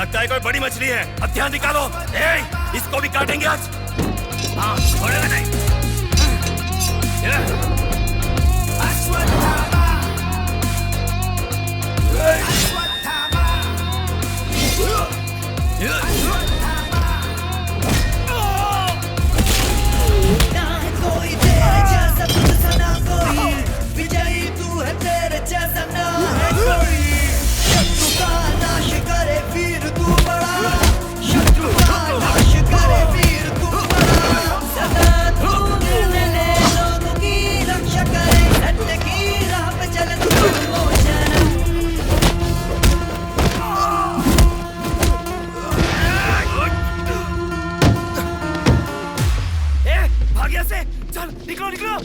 लगता है कोई बड़ी मछली है। हथियार निकालो। इसको भी काटेंगे आज। हाँ, छोड़ेगा नहीं। कोई तेरे जैसा तुझसा ना कोई, विजयी तू है तेरे जैसा ना है कोई। शत्रु का नाश करे वीर तू बड़ा, शत्रु का नाश करे वीर तू बड़ा। सदा तू निर्मले लोगों की रक्षा करे, सत्य की राह पे चले तू मोचनम। भाग्य से चल, निकलो निकलो।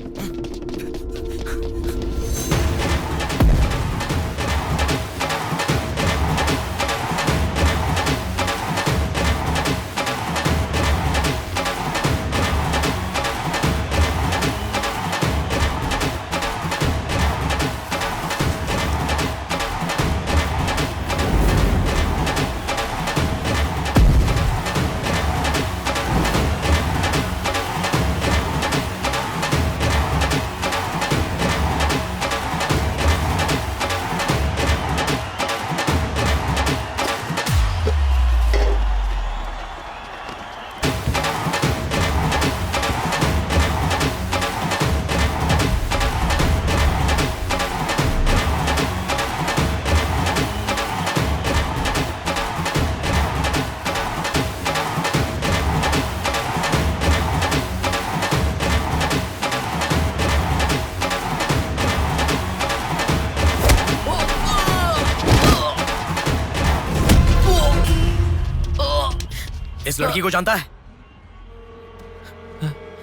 इस लड़की को जानता है?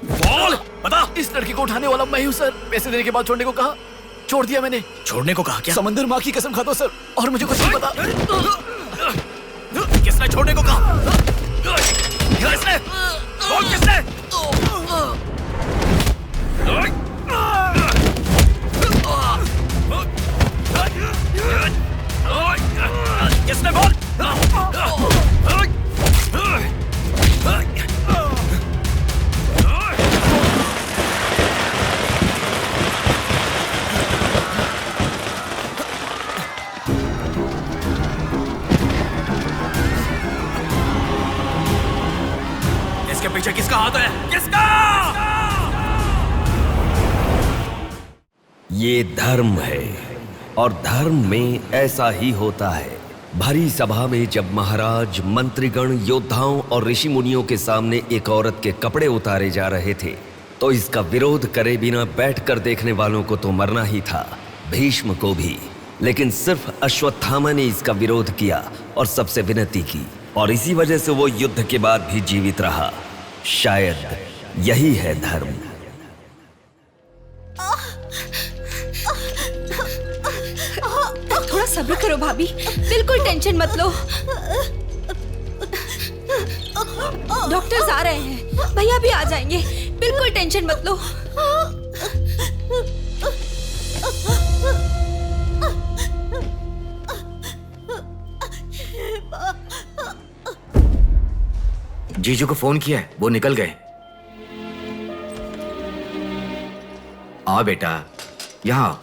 बोल, बता। इस लड़की को उठाने वाला मैं हूँ सर। पैसे देने के बाद छोड़ने को कहा, छोड़ दिया मैंने। छोड़ने को कहा क्या? समंदर माँ की कसम खाता हूँ सर, और मुझे कुछ नहीं पता। किसने छोड़ने को कहा? किसने? बोल किसने? किसने? बोल। इसके पीछे किसका हाथ है? किसका? ये धर्म है, और धर्म में ऐसा ही होता है। भरी सभा में जब महाराज, मंत्रीगण, योद्धाओं और ऋषि मुनियों के सामने एक औरत के कपड़े उतारे जा रहे थे, तो इसका विरोध करे बिना बैठकर देखने वालों को तो मरना ही था, भीष्म को भी। लेकिन सिर्फ अश्वत्थामा ने इसका विरोध किया और सबसे विनती की, और इसी वजह से वो युद्ध के बाद भी जीवित रहा। शायद यही है धर्म। थोड़ा सब्र करो भाभी, बिल्कुल टेंशन मत लो। डॉक्टर्स आ रहे हैं, भैया भी आ जाएंगे, बिल्कुल टेंशन मत लो। जीजू को फोन किया है, वो निकल गए। आओ बेटा, यहाँ।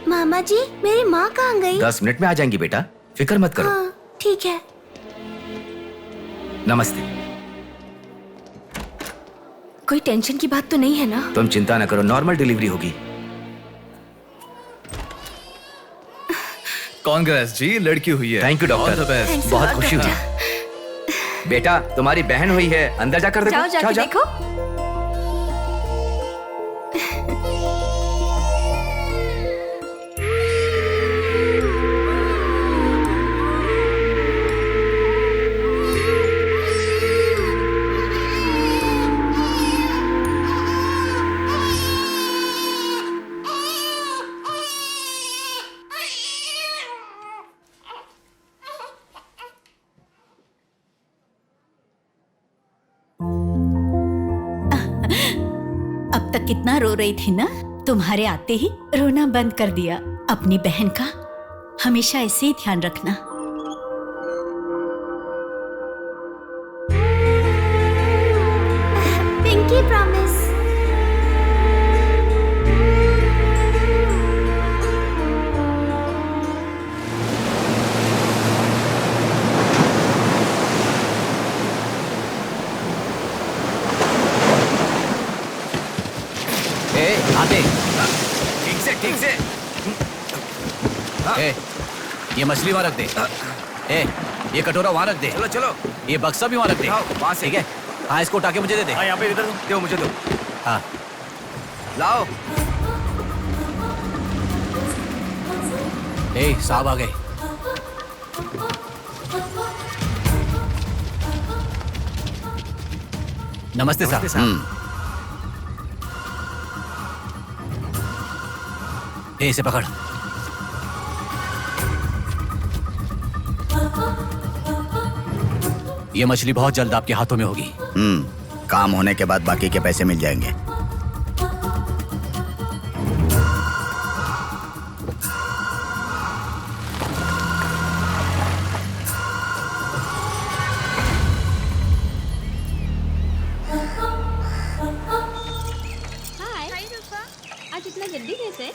मामा जी, मेरी माँ कहाँ गई? 10 मिनट में आ जाएंगी बेटा, फिक्र मत करो। हाँ, ठीक है। नमस्ते। कोई टेंशन की बात तो नहीं है ना? तुम चिंता न करो, नॉर्मल डिलीवरी होगी। कांग्रेस जी, लड़की हुई है। थैंक यू डॉक्टर, बहुत खुशी हुई। बेटा, तुम्हारी बहन हुई है, अंदर जाकर देखो। जाओ जाके देखो। अब तक कितना रो रही थी ना, तुम्हारे आते ही रोना बंद कर दिया। अपनी बहन का हमेशा ऐसे ही ध्यान रखना। ए, ये मछली वहाँ रख दे। ए, ये कटोरा वहाँ रख दे। चलो चलो। ये बक्सा भी वहाँ रख दे। वहाँ से। ठीक है। हाँ, इसको उठा के मुझे दे दे। हाँ, यहाँ पे इधर दो, मुझे दो। हाँ। लाओ। ए, साहब आ गए। नमस्ते साहब। ए, इसे पकड़। ये मछली बहुत जल्द आपके हाथों में होगी। काम होने के बाद बाकी के पैसे मिल जाएंगे। हाय रूपा, आज इतना जल्दी कैसे?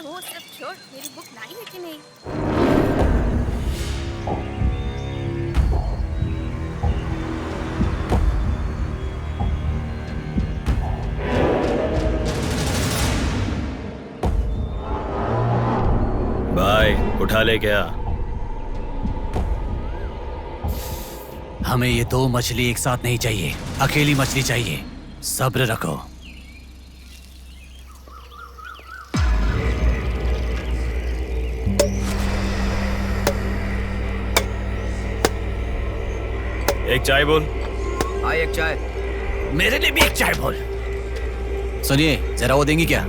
वो सब छोड़, मेरी बुक लाई है कि नहीं? भाई उठा ले क्या? हमें ये दो मछली एक साथ नहीं चाहिए, अकेली मछली चाहिए। सब्र रखो। एक चाय बोल। हाँ, एक चाय। मेरे लिए भी एक चाय बोल। सुनिए, जरा वो देंगी क्या?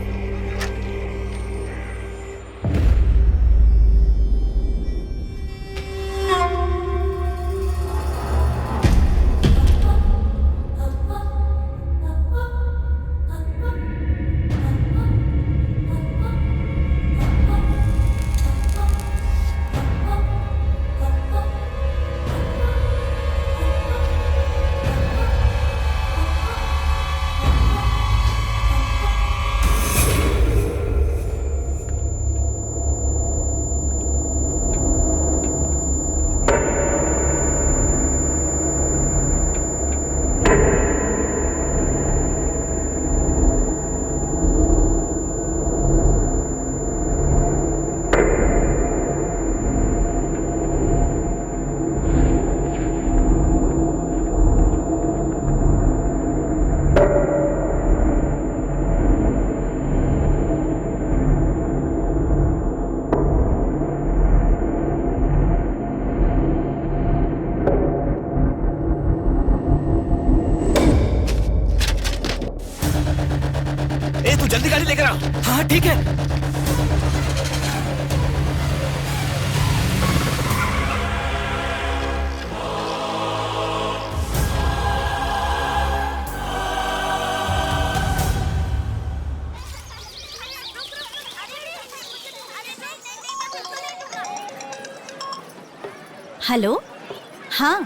जल्दी गाड़ी लेकर आ। हाँ ठीक है। हेलो। हाँ,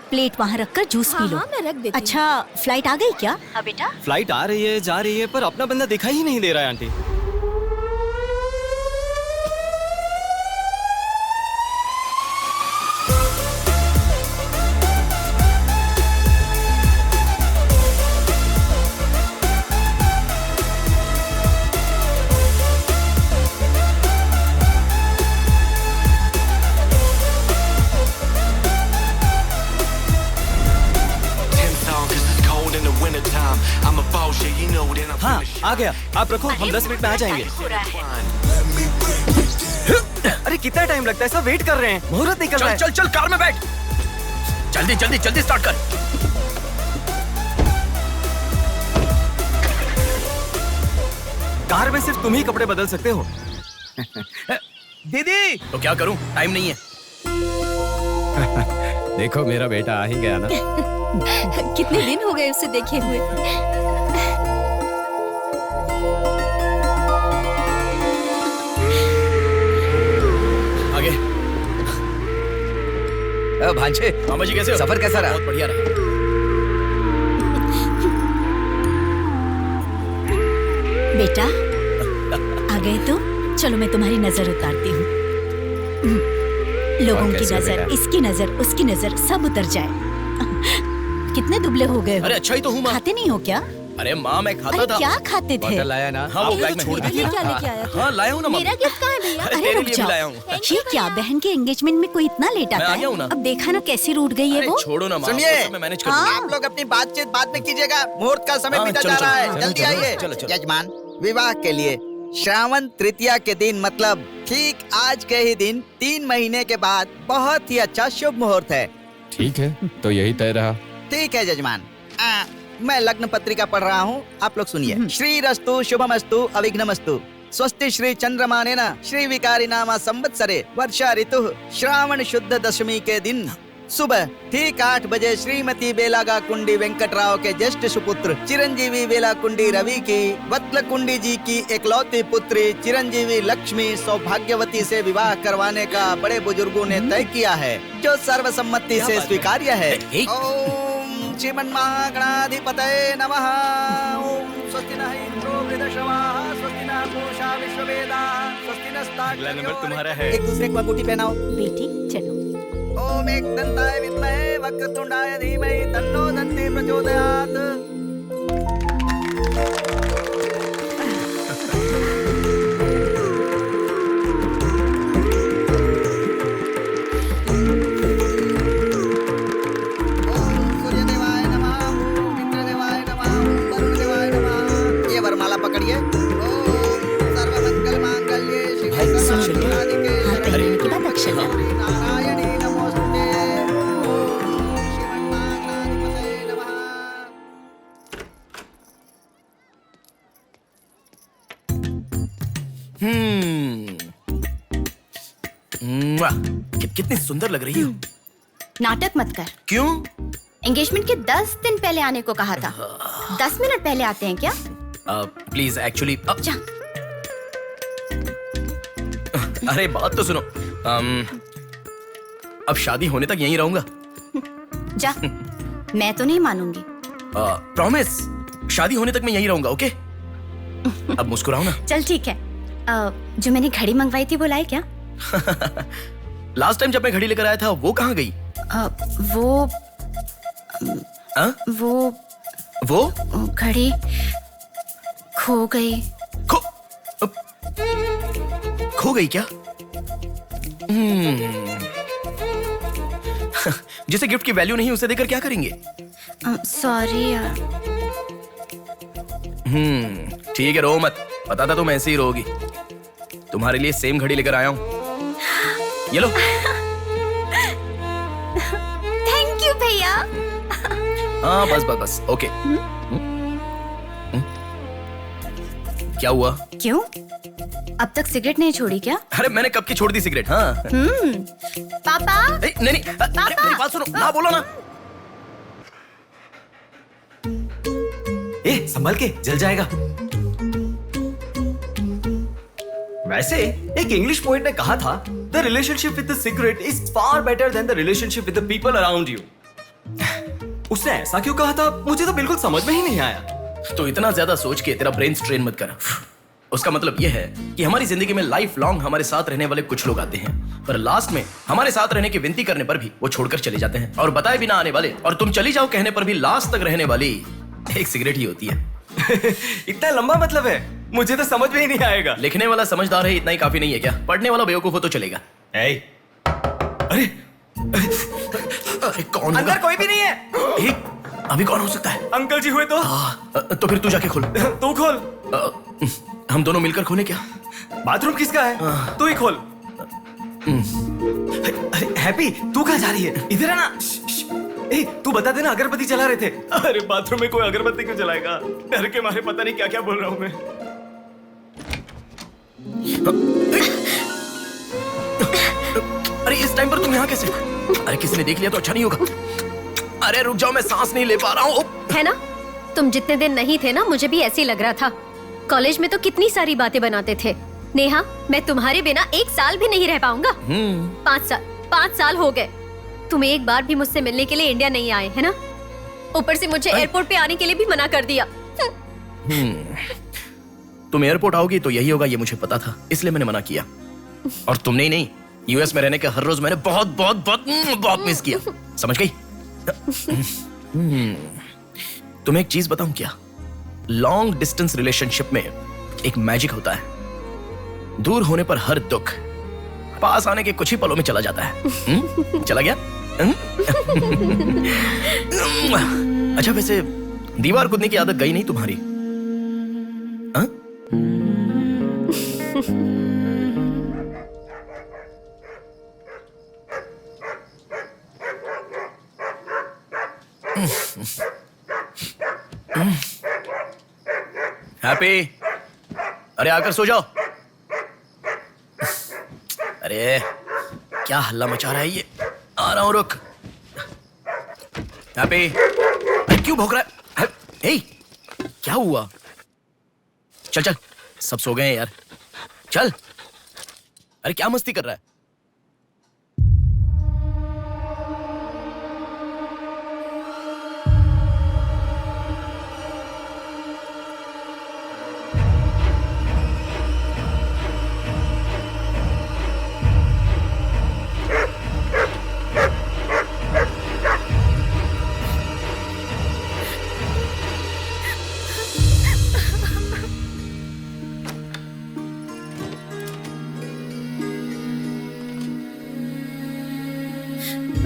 प्लेट वहाँ रखकर जूस पी लो। हाँ, मैं रख देती हूँ। अच्छा, फ्लाइट आ गई क्या? हाँ बेटा। फ्लाइट आ रही है, जा रही है, पर अपना बंदा दिखाई ही नहीं दे रहा है आंटी। हाँ, आ गया। आप रखो, हम 10 मिनट में आ जाएंगे। अरे कितना टाइम लगता है? सब वेट कर रहे हैं, मुहूर्त निकल रहा है। चल चल कार में बैठ। जल्दी जल्दी जल्दी स्टार्ट कर। कार में सिर्फ तुम ही कपड़े बदल सकते हो। दीदी, तो क्या करूं? टाइम नहीं है। देखो, मेरा बेटा आ ही गया ना। कितने दिन हो गए उसे देखे हुए। आगे। भांजे, मामा जी कैसे हो? सफर कैसा रहा? बहुत बढ़िया रहा। बेटा, आ गए तो चलो मैं तुम्हारी नजर उतारती हूँ। लोगों की नजर, इसकी नजर, उसकी नजर, सब उतर जाए। कितने दुबले हो गए हो? अरे अच्छा ही तो हूँ माँ। खाते नहीं हो क्या? अरे माँ मैं खाता अरे था। क्या खाते थे? बॉटल लाया ना? हाँ वो ये बैग में छोड़ दीजिए, क्या लेके आया था? हाँ लाया हूँ ना मम्मी। मेरा गिफ्ट कहाँ है भैया? अरे अरे तेरे रुक लिए भी जाओ। लाया हूँ। ये क्या बहन के एंगेजमेंट में कोई इतना लेट मैं आता आ है? गया हूँ ना। अब देखा ना कैसी रूठ गई है अरे वो। छोड़ो ना माँ, सुनिए, वो सब मैं मैनेज कर लूंगा। आप लोग अपनी बातचीत बाद में कीजिएगा, मुहूर्त का समय हाँ, बीता चलो, जा रहा चलो, है। चलो, जल्दी चलो, आइए। चलो, चलो। यजमान, विवाह के लिए श्रावण तृतीया के दिन मतलब ठीक आज के ही दिन 3 महीने के बाद बहुत ही अच्छा शुभ मुहूर्त है। ठीक है, तो यही तय रहा। ठीक है यजमान। मैं लग्न पत्रिका पढ़ रहा हूँ, आप लोग सुनिए। श्रीरस्तु शुभमस्तु अविघ्नमस्तु स्वस्ति श्री चंद्रमानेन श्री विकारी नामा संवत्सरे वर्षा ऋतु श्रावण शुद्ध दशमी के दिन सुबह ठीक 8 बजे श्रीमती बेलागा कुंडी वेंकटराव के ज्येष्ठ सुपुत्र चिरंजीवी बेला कुंडी रवि की वत्ल कुंडी जी की एकलौती पुत्री चिरंजीवी लक्ष्मी सौभाग्यवती से विवाह करवाने का बड़े बुजुर्गों ने तय किया है, जो सर्वसम्मति से स्वीकार्य है। ओम श्रीमन्महागणाधिपतये नमः। ओम स्वस्ति नः इंद्रो वृद्धश्रवाः स्वस्ति नः पूषा विश्ववेदाः स्वस्ति नस्ताक्षर्यो। अगला नंबर तुम्हारा है। एक दूसरे को अंगूठी पहनाओ। बेटी चलो। ओम एकदंताय विद्महे वक्रतुंडाय धीमहि तन्नो दन्ति प्रचोदयात्। ओम सूर्यदेवाय नमः, ओम इंद्रदेवाय नमः, ओम वरुणदेवाय नमः। ये वरमाला पकड़िए। ओम सर्वमंगल मांगल्ये शिवे सर्वार्थसाधिके हाथ पहनने के बाद अक्षर डालो। नारायणी नमोस्तुते। ओम श्रीमन्महागणाधिपतये नमः। कितनी सुंदर लग रही हो। नाटक मत कर। क्यों? एंगेजमेंट के 10 दिन पहले आने को कहा था। 10 मिनट पहले आते हैं क्या? प्लीज एक्चुअली जा। अरे बात तो सुनो। अब शादी होने तक यहीं रहूंगा। जा। मैं तो नहीं मानूंगी। प्रॉमिस, शादी होने तक मैं यहीं रहूंगा। ओके? अब मुस्कुराओ ना। चल ठीक है। जो मैंने घड़ी मंगवाई थी वो लाए क्या? लास्ट टाइम जब मैं घड़ी लेकर आया था वो कहाँ गई? वो घड़ी खो गई। खो गई क्या? जिसे गिफ्ट की वैल्यू नहीं उसे देकर क्या करेंगे? सॉरी यार। ठीक है, रो मत। पता था तुम ऐसे ही रोगी। तुम्हारे लिए सेम घड़ी लेकर आया हूँ। ये लो। थैंक यू भैया। हाँ बस बस बस। ओके। क्या हुआ? क्यों? अब तक सिगरेट नहीं छोड़ी क्या? अरे मैंने कब की छोड़ दी सिगरेट। हाँ। पापा। नहीं नहीं, अरे मेरी बात सुनो ना, बोलो ना। संभल के, जल जाएगा। वैसे एक इंग्लिश पोएट ने कहा था, the relationship with the cigarette is far better than the relationship with the people around you. उसने ऐसा क्यों कहा था, मुझे तो बिल्कुल समझ में ही नहीं आया। तो इतना ज्यादा सोच के तेरा ब्रेन स्ट्रेन मत कर। उसका मतलब यह है कि हमारी जिंदगी में लाइफ लॉन्ग हमारे साथ रहने वाले कुछ लोग आते हैं, पर लास्ट में हमारे साथ रहने की विनती करने पर भी वो छोड़कर चले जाते हैं, और बताए बिना आने वाले और तुम चली जाओ कहने पर भी लास्ट तक रहने वाली एक सिगरेट ही होती है। इतना लंबा मतलब है, मुझे तो समझ में ही नहीं आएगा। लिखने वाला समझदार है इतना ही काफी नहीं है क्या? पढ़ने वाला बेवकूफ हो तो चलेगा। अरे कौन अंदर कोई भी नहीं है। अभी कौन हो सकता है? अंकल जी हुए तो? तो फिर तू जाके खोल। तू खोल। हम दोनों मिलकर खोले क्या? बाथरूम किसका है? तू ही खोल। हैप्पी, तू कहाँ जा रही है? इधर है ना। तू बता देना, अगरबत्ती जला रहे थे। अरे बाथरूम में कोई अगरबत्ती क्यों जलाएगा? डर के मारे पता नहीं क्या क्या बोल रहा हूँ मैं। अरे इस टाइम पर तुम यहाँ कैसे? अरे किसी ने देख लिया तो अच्छा नहीं होगा। अरे रुक जाओ, मैं सांस नहीं ले पा रहा हूँ। है ना, तुम जितने दिन नहीं थे ना, मुझे भी ऐसे ही लग रहा था। कॉलेज में तो कितनी सारी बातें बनाते थे। नेहा, मैं तुम्हारे बिना 1 साल भी नहीं रह पाऊंगा। 5 साल हो गए। तुम एक बार भी मुझसे मिलने के लिए इंडिया नहीं आए, है ना? ऊपर से मुझे एयरपोर्ट पे आने के लिए भी मना कर दिया। तुम एयरपोर्ट आओगी तो यही होगा, ये मुझे पता था, इसलिए मैंने मना किया। और तुमने ही नहीं, यूएस में रहने के हर रोज मैंने बहुत बहुत बहुत बहुत मिस किया। समझ गई? तुम्हें एक चीज बताऊं क्या? लॉन्ग डिस्टेंस रिलेशनशिप में एक मैजिक होता है। दूर होने पर हर दुख पास आने के कुछ ही पलों में चला जाता है। चला गया? अच्छा, वैसे दीवार कूदने की आदत गई नहीं तुम्हारी? हाँ? हैप्पी, अरे आकर सो जाओ। अरे क्या हल्ला मचा रहा है ये? आ रहा हूं, रुक। हैप्पी, अरे क्यों भौंक रहा है? हे, क्या हुआ? चल चल, सब सो गए हैं यार, चल। अरे क्या मस्ती कर रहा है?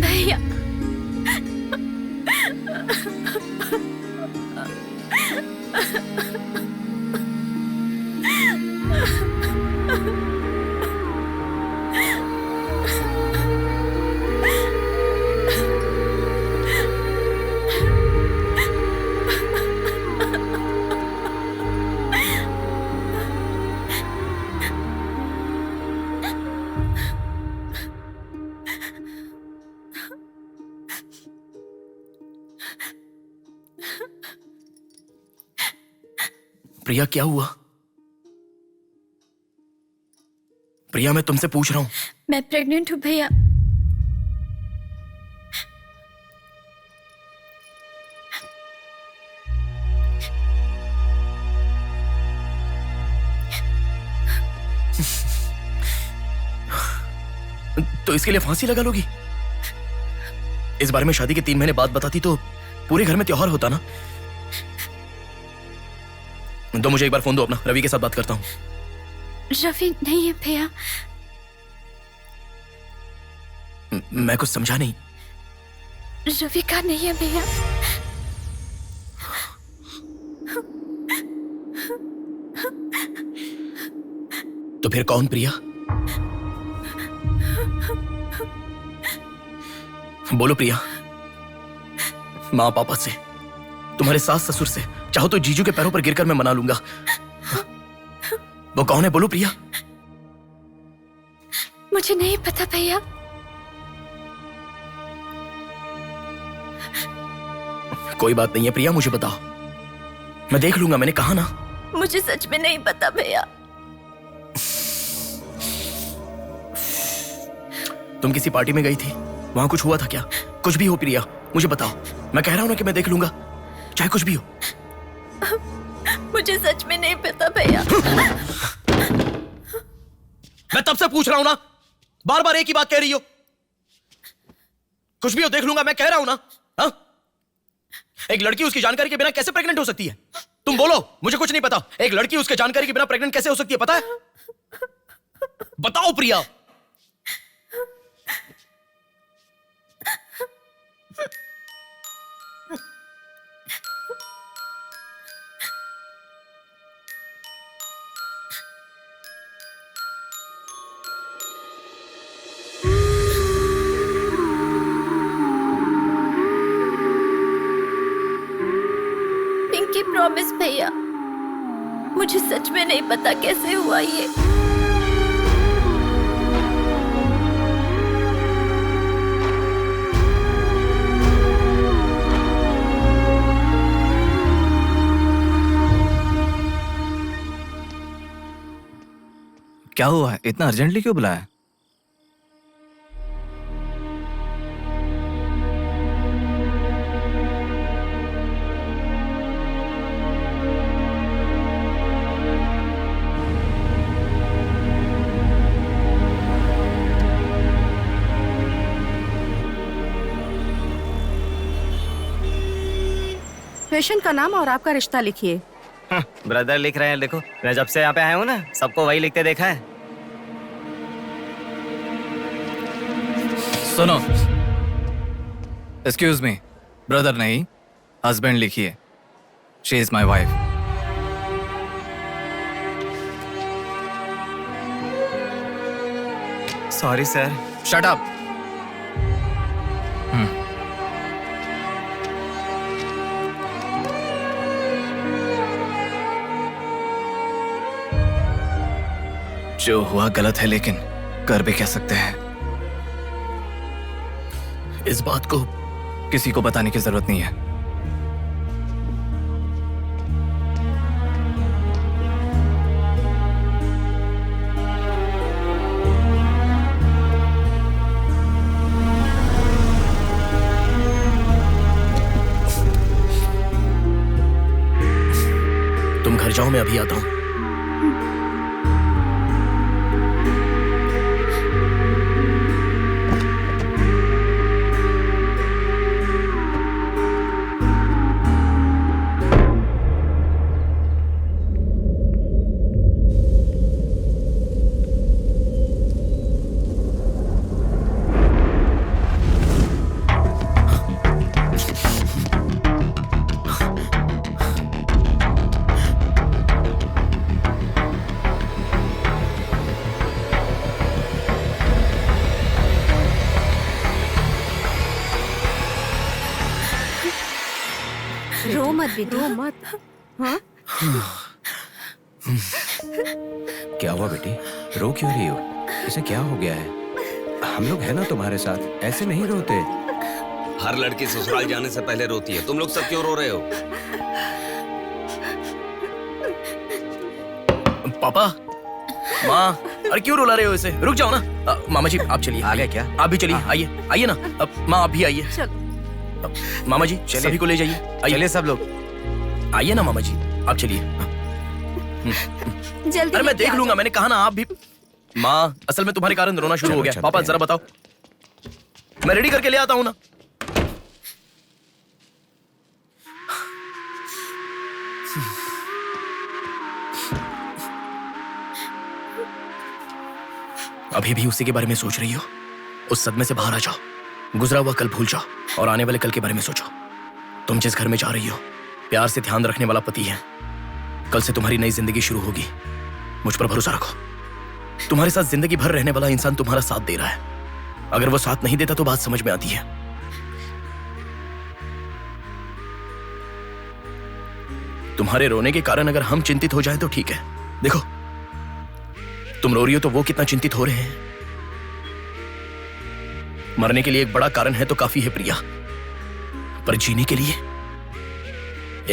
भैया, प्रिया, क्या हुआ? प्रिया, मैं तुमसे पूछ रहा हूं। मैं प्रेग्नेंट हूँ भैया। तो इसके लिए फांसी लगा लोगी? इस बारे में शादी के 3 महीने बाद बताती तो पूरे घर में त्योहार होता ना। तो मुझे एक बार फोन दो अपना, रवि के साथ बात करता हूं। रवि नहीं है भैया। मैं कुछ समझा नहीं। रवि का नहीं है भैया। तो फिर कौन? प्रिया, बोलो प्रिया। माँ पापा से, तुम्हारे सास ससुर से, चाहो तो जीजू के पैरों पर गिरकर मैं मना लूंगा। वो कौन है? बोलो प्रिया। मुझे नहीं पता भैया। कोई बात नहीं है प्रिया, मुझे बताओ, मैं देख लूंगा। मैंने कहा ना। मुझे सच में नहीं पता भैया। तुम किसी पार्टी में गई थी, वहां कुछ हुआ था क्या? कुछ भी हो प्रिया, मुझे बताओ। मैं कह रहा हूं ना कि मैं देख लूंगा, चाहे कुछ भी हो। मुझे सच में नहीं पता भैया। मैं तब से पूछ रहा हूं ना, बार बार एक ही बात कह रही हो। कुछ भी हो, देख लूंगा, मैं कह रहा हूं ना। हा? एक लड़की उसकी जानकारी के बिना कैसे प्रेग्नेंट हो सकती है? तुम बोलो, मुझे कुछ नहीं पता। एक लड़की उसके जानकारी के बिना प्रेग्नेंट कैसे हो सकती है, पता है? बताओ प्रिया। पिंकी, प्रॉमिस भैया, मुझे सच में नहीं पता कैसे हुआ ये। क्या हुआ है? इतना अर्जेंटली क्यों बुलाया? पेशेंट का नाम और आपका रिश्ता लिखिए। ब्रदर लिख रहे हैं, देखो मैं जब से यहाँ पे आया हूँ ना, सबको वही लिखते देखा है। सुनो, एक्सक्यूज मी, ब्रदर नहीं हस्बैंड लिखिए। She is my wife. Sorry sir. Shut up. जो हुआ गलत है, लेकिन कर भी कह सकते हैं। इस बात को किसी को बताने की जरूरत नहीं है। तुम घर जाओ, मैं अभी आता हूं। रो मत बेटा, रो मत। हाँ? क्या हुआ बेटी, रो क्यों रही हो? इसे क्या हो गया है? हम लोग हैं ना तुम्हारे साथ, ऐसे नहीं रोते। हर लड़की ससुराल जाने से पहले रोती है, तुम लोग सब क्यों रो रहे हो? पापा, माँ, अरे क्यों रुला रहे हो इसे? रुक जाओ ना। मामा जी आप चलिए। आ गए क्या? आप भी चलिए, आइए आइए ना। माँ आप भी आइए। मामा जी सभी को ले जाइए। चलिए सब लोग, आइए ना मामा जी, आप चलिए। जल्दी। अरे मैं देख लूंगा, मैंने कहा ना आप भी। माँ, असल में तुम्हारे कारण रोना शुरू हो गया। पापा जरा बताओ, मैं रेडी करके ले आता हूँ ना। अभी भी उसी के बारे में सोच रही हो? उस सदमे से बाहर आ जाओ, गुजरा हुआ कल भूल जाओ और आने वाले कल के बारे में सोचो। तुम जिस घर में जा रही हो, प्यार से ध्यान रखने वाला पति है। कल से तुम्हारी नई जिंदगी शुरू होगी। मुझ पर भरोसा रखो। तुम्हारे साथ जिंदगी भर रहने वाला इंसान तुम्हारा साथ दे रहा है। अगर वो साथ नहीं देता तो बात समझ में आती है। तुम्हारे रोने के कारण अगर हम चिंतित हो जाए तो ठीक है। देखो, तुम रो रही हो तो वो कितना चिंतित हो रहे हैं। मरने के लिए एक बड़ा कारण है तो काफी है प्रिया, पर जीने के लिए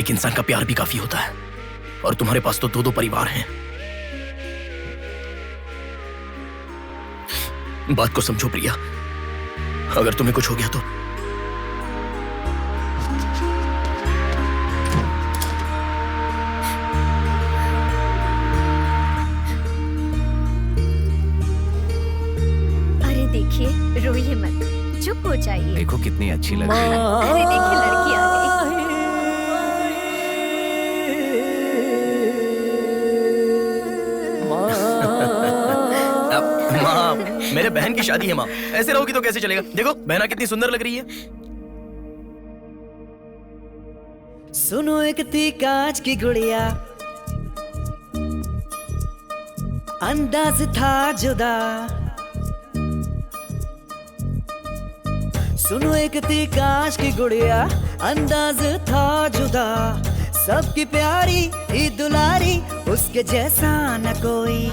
एक इंसान का प्यार भी काफी होता है। और तुम्हारे पास तो 2-2 परिवार हैं। बात को समझो प्रिया, अगर तुम्हें कुछ हो गया तो अरे देखिए, रोइए मत, चुप हो जाइए। देखो कितनी अच्छी लग रही है। अरे देखिए, लड़की आ गई। माँ, मेरे बहन की शादी है माँ, ऐसे रहोगी तो कैसे चलेगा? देखो बहना कितनी सुंदर लग रही है। सुनो एक थी कांच की गुड़िया, अंदाज था जुदा। सुनो एक थी कांच की गुड़िया, अंदाज था जुदा। सबकी प्यारी ही दुलारी, उसके जैसा न कोई।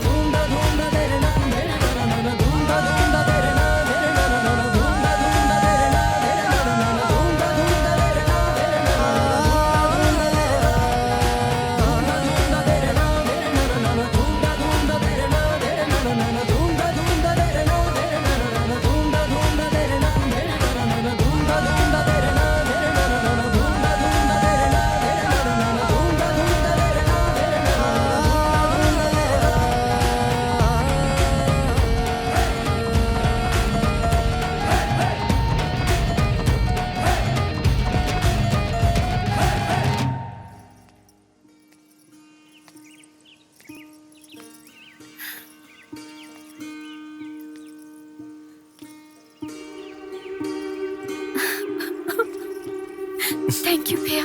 थैंक यू भैया।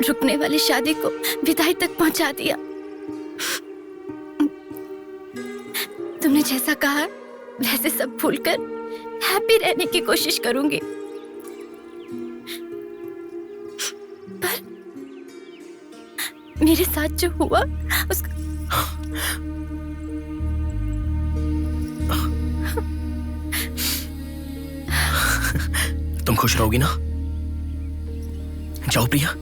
रुकने वाली शादी को विदाई तक पहुंचा दिया। तुमने जैसा कहा वैसे सब भूलकर हैप्पी रहने की कोशिश करूंगी। पर मेरे साथ जो हुआ उसका तुम खुश रहोगी ना? जाओ प्रिया।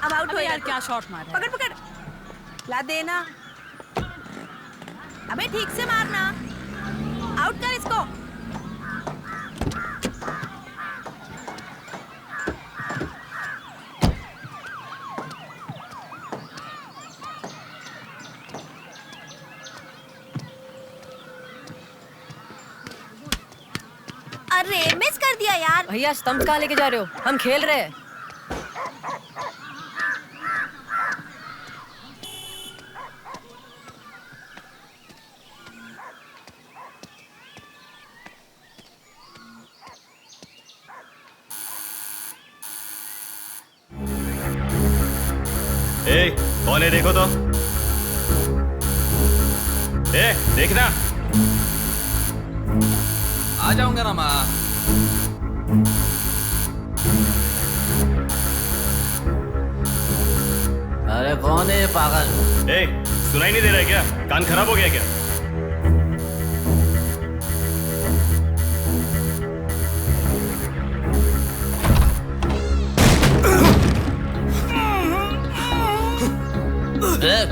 अब आउट हो यार, क्या शॉट मारा। पकड़ पकड़, ला देना। अबे ठीक से मारना, आउट कर इसको। अरे मिस कर दिया यार। भैया स्टंप कहाँ लेके जा रहे हो? हम खेल रहे हैं। कौन है देखो तो। देखना। आ जाऊंगा ना माँ। अरे कौन है पागल? सुनाई नहीं दे रहा है क्या? कान खराब हो गया क्या?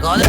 कौन है?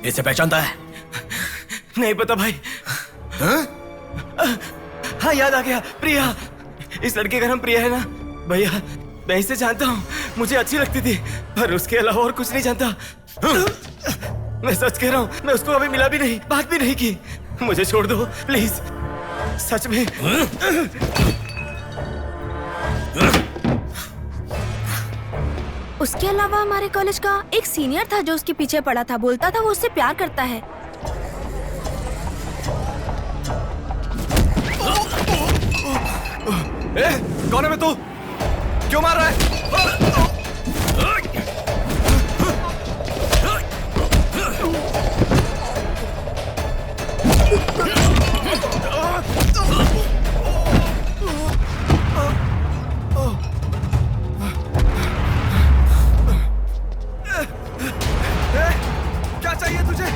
इसे पहचानता है? नहीं पता भाई। हाँ याद आ गया, प्रिया। इस लड़के का नाम प्रिया है ना भैया? मैं इसे जानता हूँ, मुझे अच्छी लगती थी, पर उसके अलावा और कुछ नहीं जानता। मैं सच कह रहा हूँ, मैं उसको अभी मिला भी नहीं, बात भी नहीं की। मुझे छोड़ दो प्लीज, सच में। उसके अलावा हमारे कॉलेज का एक सीनियर था जो उसके पीछे पड़ा था, बोलता था वो उससे प्यार करता है। कौन है मैं? तू क्यों मार रहा है? क्या चाहिए तुझे?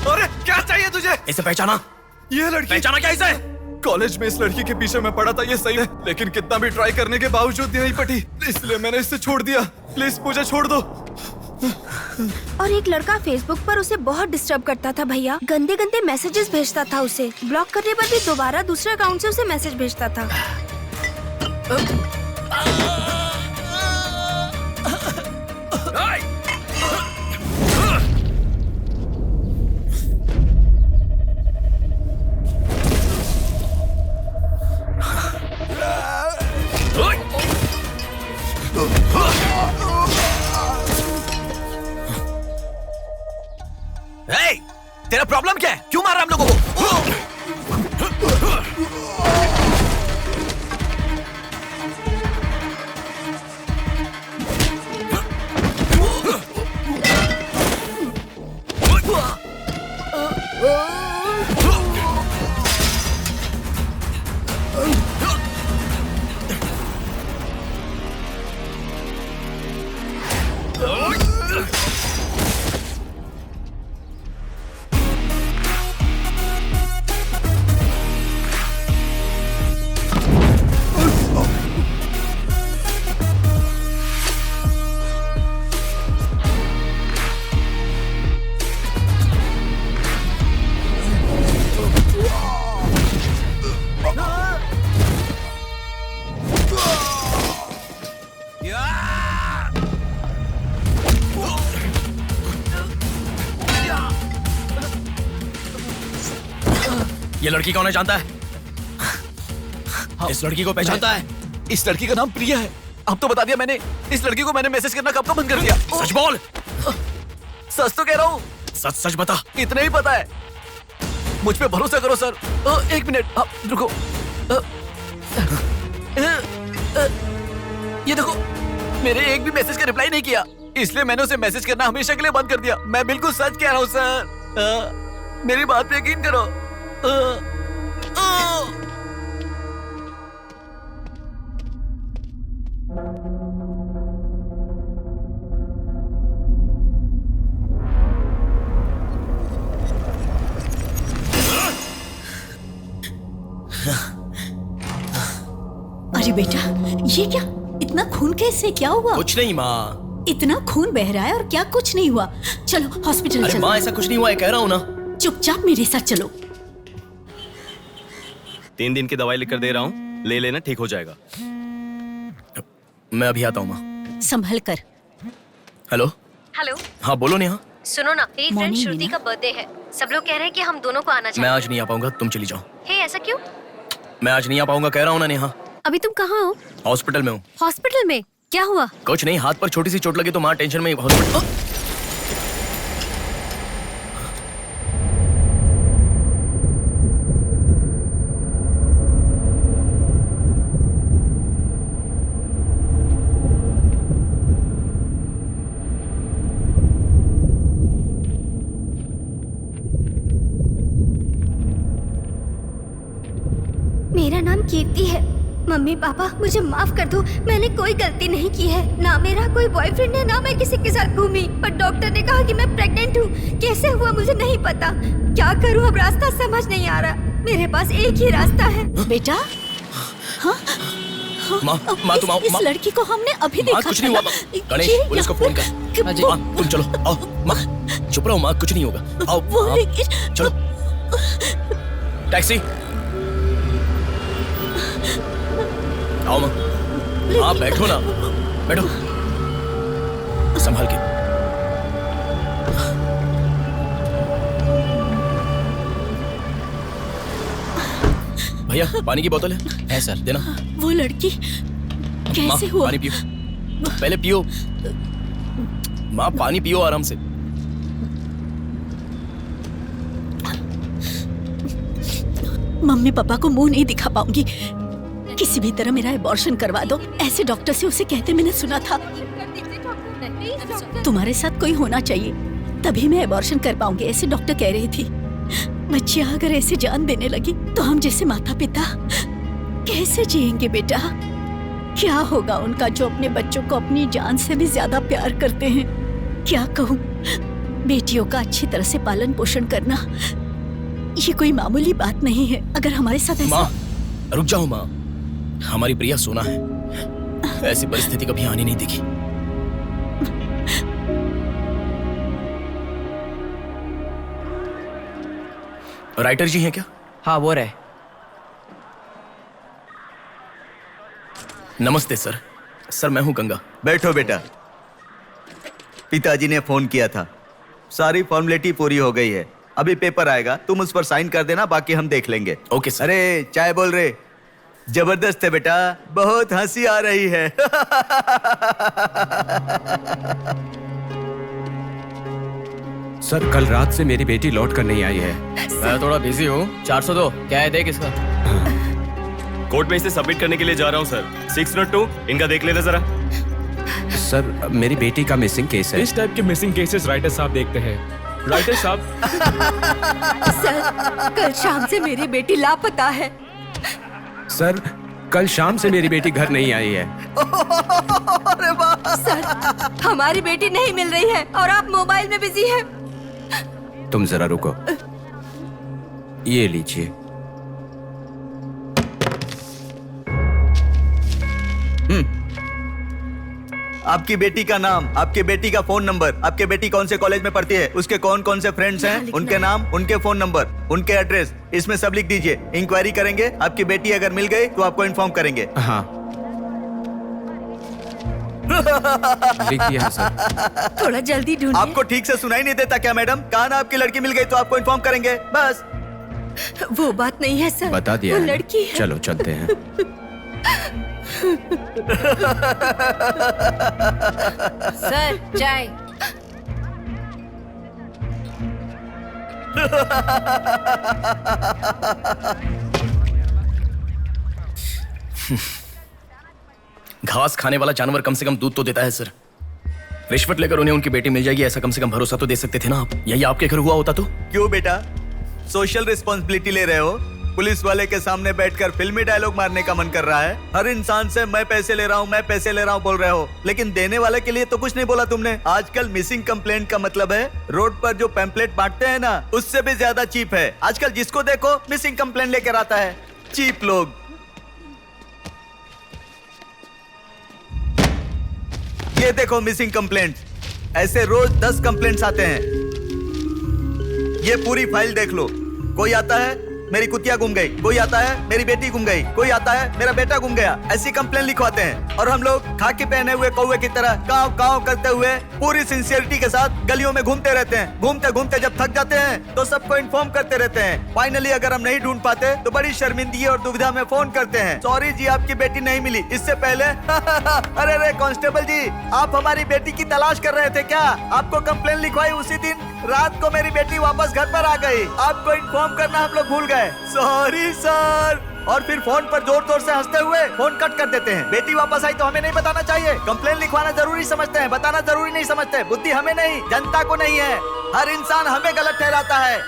अरे क्या चाहिए तुझे? इसे पहचाना? ये लड़की पहचाना क्या इसे? कॉलेज में इस लड़की के पीछे मैं पड़ा था, ये सही है, लेकिन कितना भी ट्राई करने के बावजूद नहीं पटी, इसलिए मैंने इसे छोड़ दिया। प्लीज मुझे छोड़ दो। और एक लड़का फेसबुक पर उसे बहुत डिस्टर्ब करता था भैया, गंदे गंदे मैसेजेस भेजता था उसे। ब्लॉक करने पर भी दोबारा दूसरे अकाउंट से उसे मैसेज भेजता था। Hey, तेरा प्रॉब्लम क्या है? क्यों मार रहा है हम लोगों को? ये लड़की कौन है जानता है? इस लड़की को पहचानता है? इस लड़की का नाम प्रिया है। अब तो बता दिया मैंने। इस लड़की को मैंने मैसेज करना कब का बंद कर दिया। सच बोल। सच तो कह रहा हूँ। सच सच बता। इतना ही पता है। मुझ पे भरोसा करो सर। एक मिनट रुको। ये देखो, मेरे एक भी मैसेज का रिप्लाई नहीं किया, इसलिए मैंने उसे मैसेज करना हमेशा के लिए बंद कर दिया। मैं बिल्कुल सच कह रहा हूँ सर। मेरी बात पे यकीन करो। अरे बेटा, ये क्या? इतना खून कैसे? क्या हुआ? कुछ नहीं माँ। इतना खून बह रहा है और क्या कुछ नहीं हुआ? चलो हॉस्पिटल अरे चलो। माँ ऐसा कुछ नहीं हुआ है, कह रहा हूँ ना। चुपचाप मेरे साथ चलो। 3 दिन की दवाई लिख कर दे रहा हूँ, ले लेना, ठीक हो जाएगा। मैं अभी आता हूँ माँ। संभल कर। हेलो। हेलो। हाँ बोलो नेहा। सुनो ना, मेरी फ्रेंड Morning, श्रुति मीना। का बर्थडे है। सब लोग कह रहे हैं कि हम दोनों को आना मैं चाहिए। आज नहीं आ पाऊंगा, तुम चली जाओ। हे, ऐसा क्यों? मैं आज नहीं आ पाऊंगा, कह रहा हूँ ना नेहा। अभी तुम कहाँ हो? हॉस्पिटल में हूँ। हॉस्पिटल में? क्या हुआ? कुछ नहीं, हाथ पर छोटी सी चोट लगी तो माँ टेंशन में हॉस्पिटल। मेरा नाम कीर्ति है। मम्मी पापा मुझे माफ कर दो, मैंने कोई गलती नहीं की है। ना मेरा कोई बॉयफ्रेंड है, ना मैं किसी के साथ घूमी। पर डॉक्टर ने कहा कि मैं प्रेग्नेंट हूँ। कैसे हुआ मुझे नहीं पता। क्या करूँ अब, रास्ता समझ नहीं आ रहा। मेरे पास एक ही रास्ता है। बेटा, हाँ? माँ तुम आओ। इस लड़की को हमने अभी देखा। कुछ नहीं हुआ। गणेश, पुलिस को फोन कर। माँ तुम चलो, आओ। माँ चुप रहो माँ, कुछ नहीं होगा। आओ चलो। टैक्सी। आओ माँ। हाँ बैठो ना, बैठो। संभाल के। भैया पानी की बोतल है सर, देना। वो लड़की कैसे हुआ? पानी पियो, पहले पियो। माँ पानी पियो आराम से। मम्मी पापा को मुंह नहीं दिखा पाऊंगी। किसी भी तरह मेरा एबॉर्शन करवा दो, ऐसे डॉक्टर से उसे कहते मैंने सुना था। तुम्हारे साथ कोई होना चाहिए, तभी मैं एबॉर्शन कर पाऊंगी, ऐसे डॉक्टर कह रही थी। बच्चियां अगर ऐसे जान देने लगी तो हम जैसे माता पिता कैसे जिएंगे बेटा? क्या होगा उनका जो अपने बच्चों को अपनी जान से भी ज्यादा प्यार करते हैं? क्या कहूँ, बेटियों का अच्छी तरह से पालन पोषण करना ये कोई मामूली बात नहीं है। अगर हमारे साथ ऐसा... माँ, रुक जाओ माँ, हमारी प्रिया सोना है, ऐसी परिस्थिति कभी आनी नहीं दिखी। राइटर जी हैं क्या? हाँ, वो रहे। नमस्ते सर। सर मैं हूं गंगा। बैठो बेटा। पिताजी ने फोन किया था, सारी फॉर्मेलिटी पूरी हो गई है। अभी पेपर आएगा, तुम उस पर साइन कर देना, बाकी हम देख लेंगे। Okay sir. अरे चाय बोल रहे? जबरदस्त है बेटा, बहुत हंसी आ रही है। सर कल रात से मेरी बेटी लौट कर नहीं आई है। मैं थोड़ा बिजी हूँ। 402 क्या है, देख इसका। कोर्ट में इसे सबमिट करने के लिए जा रहा हूँ सर। 602 इनका देख लेना जरा। सर मेरी बेटी का मिसिंग केस है। इस टाइप के मिसिंग केसेस राइटर साहब देखते हैं। राइटर साहब। सर कल शाम से मेरी बेटी लापता है। सर कल शाम से मेरी बेटी घर नहीं आई है। सर हमारी बेटी नहीं मिल रही है और आप मोबाइल में बिजी हैं। तुम जरा रुको, ये लीजिए। आपकी बेटी का नाम, आपकी बेटी का फोन नंबर, आपकी बेटी कौन से कॉलेज में पढ़ती है, उसके कौन कौन से फ्रेंड्स हैं, उनके नाम, उनके फोन नंबर, उनके एड्रेस, इसमें सब लिख दीजिए। इंक्वायरी करेंगे, आपकी बेटी अगर मिल गई तो आपको इन्फॉर्म करेंगे। हाँ लिख दिया सर। थोड़ा जल्दी ढूंढिए। आपको ठीक से सुनाई नहीं देता क्या मैडम? कहा ना आपकी लड़की मिल गई तो आपको इन्फॉर्म करेंगे, बस। वो बात नहीं है सर, बता दिया वो है। लड़की है। चलो चलते हैं। सर चाय। घास खाने वाला जानवर कम से कम दूध तो देता है सर। रिश्वत लेकर उन्हें उनकी बेटी मिल जाएगी, ऐसा कम से कम भरोसा तो दे सकते थे ना आप। यही आपके घर हुआ होता तो? क्यों बेटा, सोशल रिस्पॉन्सिबिलिटी ले रहे हो? पुलिस वाले के सामने बैठकर फिल्मी डायलॉग मारने का मन कर रहा है? हर इंसान से मैं पैसे ले रहा हूँ, मैं पैसे ले रहा हूँ बोल रहे हो, लेकिन देने वाले के लिए तो कुछ नहीं बोला तुमने। आजकल मिसिंग कंप्लेंट का मतलब है रोड पर जो पैम्पलेट बांटते हैं ना, उससे भी ज्यादा चीप है। आजकल जिसको देखो मिसिंग कंप्लेंट लेकर आता है, चीप लोग। ये देखो मिसिंग कंप्लेंट, ऐसे रोज 10 कंप्लेंट्स आते हैं। ये पूरी फाइल देख लो। कोई आता है मेरी कुतिया गुम गई, कोई आता है मेरी बेटी गुम गई, कोई आता है मेरा बेटा गुम गया, ऐसी कंप्लेंट लिखवाते हैं। और हम लोग खाकी पहने हुए कौवे की तरह काव काव करते हुए पूरी सिंसियरिटी के साथ गलियों में घूमते रहते हैं। घूमते घूमते जब थक जाते हैं तो सबको इन्फॉर्म करते रहते हैं। फाइनली अगर हम नहीं ढूंढ पाते तो बड़ी शर्मिंदगी और दुविधा में फोन करते हैं, सॉरी जी आपकी बेटी नहीं मिली। इससे पहले अरे रे कांस्टेबल जी, आप हमारी बेटी की तलाश कर रहे थे क्या? आपको कंप्लेंट लिखवाई उसी दिन रात को मेरी बेटी वापस घर पर आ गई। आपको इन्फॉर्म करना हम लोग भूल गए, सॉरी सर। और फिर फोन पर जोर जोर से हंसते हुए फोन कट कर देते हैं। बेटी वापस आई तो हमें नहीं बताना चाहिए। कंप्लेंट लिखवाना जरूरी समझते हैं, बताना जरूरी नहीं समझते। बुद्धि हमें नहीं, जनता को नहीं है। हर इंसान हमें गलत ठहराता है।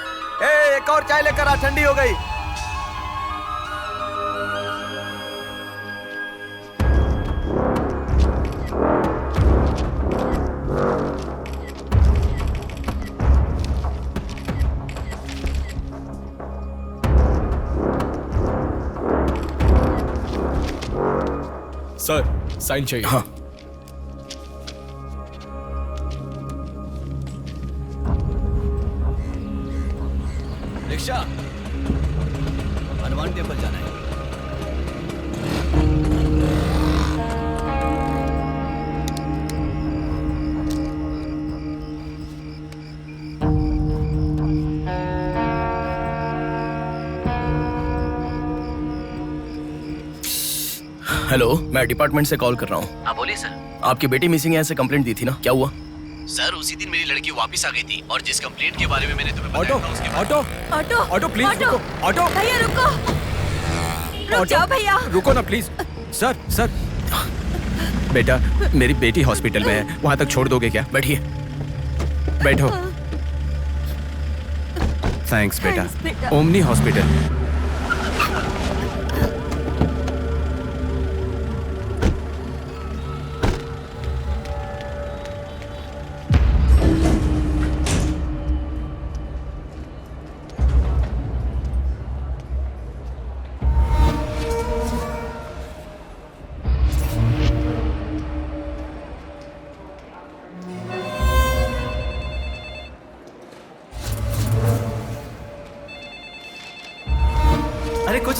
एक और चाय लेकर आ, ठंडी हो गई। सर साइन चाहिए। हाँ रिक्शा, हनुमान टेम्पल जाना है। हेलो, मैं डिपार्टमेंट से कॉल कर रहा हूँ। हाँ बोलिए सर। आपकी बेटी मिसिंग है, ऐसे कंप्लेंट दी थी ना, क्या हुआ? सर उसी दिन मेरी लड़की वापस आ गई थी और जिस कंप्लेंट के बारे में मैंने तुम्हें ऑटो बताया था उसके ऑटो ऑटो ऑटो प्लीज रुको। ऑटो भैया रुको, रुक जाओ भैया। रुको ना प्लीज। सर सर बेटा, मेरी बेटी हॉस्पिटल में है, वहां तक छोड़ दोगे क्या? बैठिए। बैठो। थैंक्स बेटा। Omni hospital.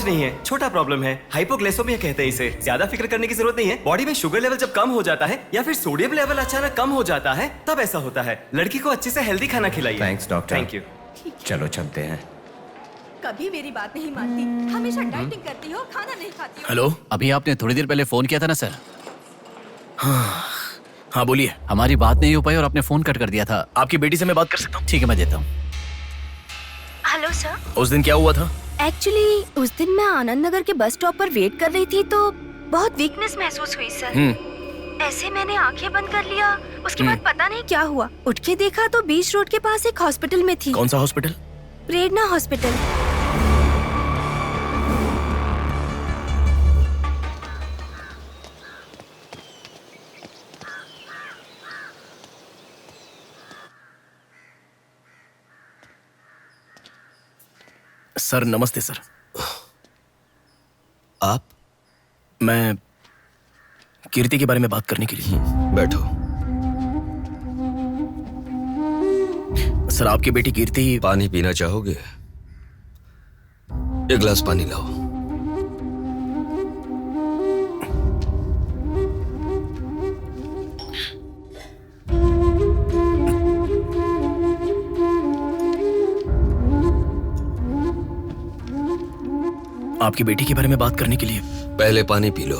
नहीं है, छोटा प्रॉब्लम है, हाइपोग्लाइसेमिया कहते हैं इसे। ज्यादा फिक्र करने की जरूरत नहीं है। बॉडी में शुगर लेवल जब कम हो जाता है या फिर सोडियम लेवल अचानक कम हो जाता है तब ऐसा होता है। लड़की को अच्छे से हेल्दी खाना खिलाइए। Thanks doctor. Thank you. चलो चलते हैं। कभी मेरी बात नहीं मानती, हमेशा डाइटिंग करती हो, खाना नहीं खाती हो। हेलो, अभी आपने थोड़ी देर पहले फोन किया था ना सर? हाँ बोलिए। हमारी बात नहीं हो पाई और आपने फोन कट कर दिया था। आपकी बेटी से मैं बात कर सकता हूँ? ठीक है, मैं देता हूँ। Hello sir. उस दिन क्या हुआ था? एक्चुअली उस दिन मैं आनंद नगर के बस स्टॉप पर वेट कर रही थी तो बहुत वीकनेस महसूस हुई सर। ऐसे मैंने आंखें बंद कर लिया। उसके बाद पता नहीं क्या हुआ, उठ के देखा तो बीच रोड के पास एक हॉस्पिटल में थी। कौन सा हॉस्पिटल? प्रेरणा हॉस्पिटल। सर नमस्ते सर। आप? मैं कीर्ति के बारे में बात करने के लिए। बैठो। सर आपकी बेटी कीर्ति। पानी पीना चाहोगे? एक गिलास पानी लाओ। आपकी बेटी के बारे में बात करने के लिए। पहले पानी पी लो।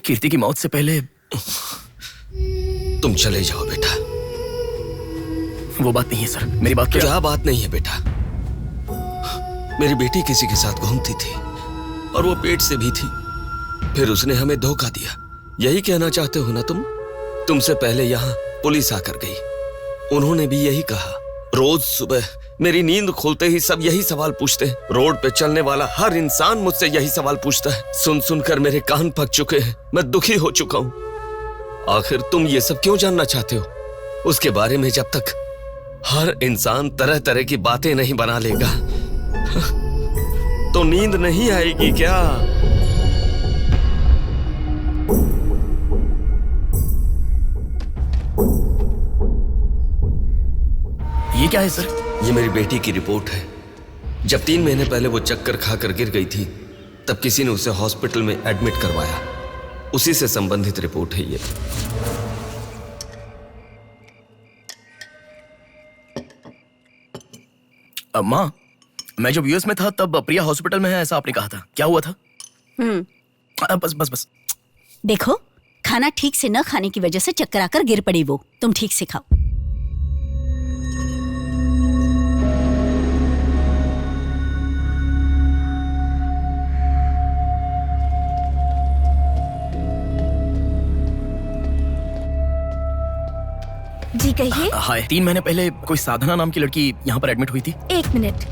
कीर्ति की मौत से पहले। तुम चले जाओ बेटा। वो बात नहीं है सर, मेरी बात क्या बात नहीं है बेटा? मेरी बेटी किसी के साथ घूमती थी और वो पेट से भी थी, फिर उसने हमें धोखा दिया। यही कहना चाहते हो ना तुम? तुमसे पहले यहाँ पुलिस आकर गई, उन्होंने भी यही कहा। रोज सुबह मेरी नींद खोलते ही सब यही सवाल पूछते हैं। रोड पे चलने वाला हर इंसान मुझसे यही सवाल पूछता है। सुन सुनकर मेरे कान पक चुके हैं, मैं दुखी हो चुका हूँ। आखिर तुम ये सब क्यों जानना चाहते हो? उसके बारे में जब तक हर इंसान तरह तरह की बातें नहीं बना लेगा तो नींद नहीं आएगी क्या? ये क्या है सर? ये मेरी बेटी की रिपोर्ट है। जब 3 महीने पहले वो चक्कर खाकर गिर गई थी तब किसी ने उसे हॉस्पिटल में एडमिट करवाया। उसी से संबंधित रिपोर्ट है ये। माँ, मैं जब यूएस में था तब प्रिया हॉस्पिटल में है ऐसा आपने कहा था, क्या हुआ था? बस बस बस। देखो, खाना ठीक से न खाने की वजह से चक्कर आकर गिर पड़ी वो। तुम ठीक से खाओ। जी कहिए। हाय। 3 महीने पहले कोई साधना नाम की लड़की यहाँ पर एडमिट हुई थी। 1 मिनट।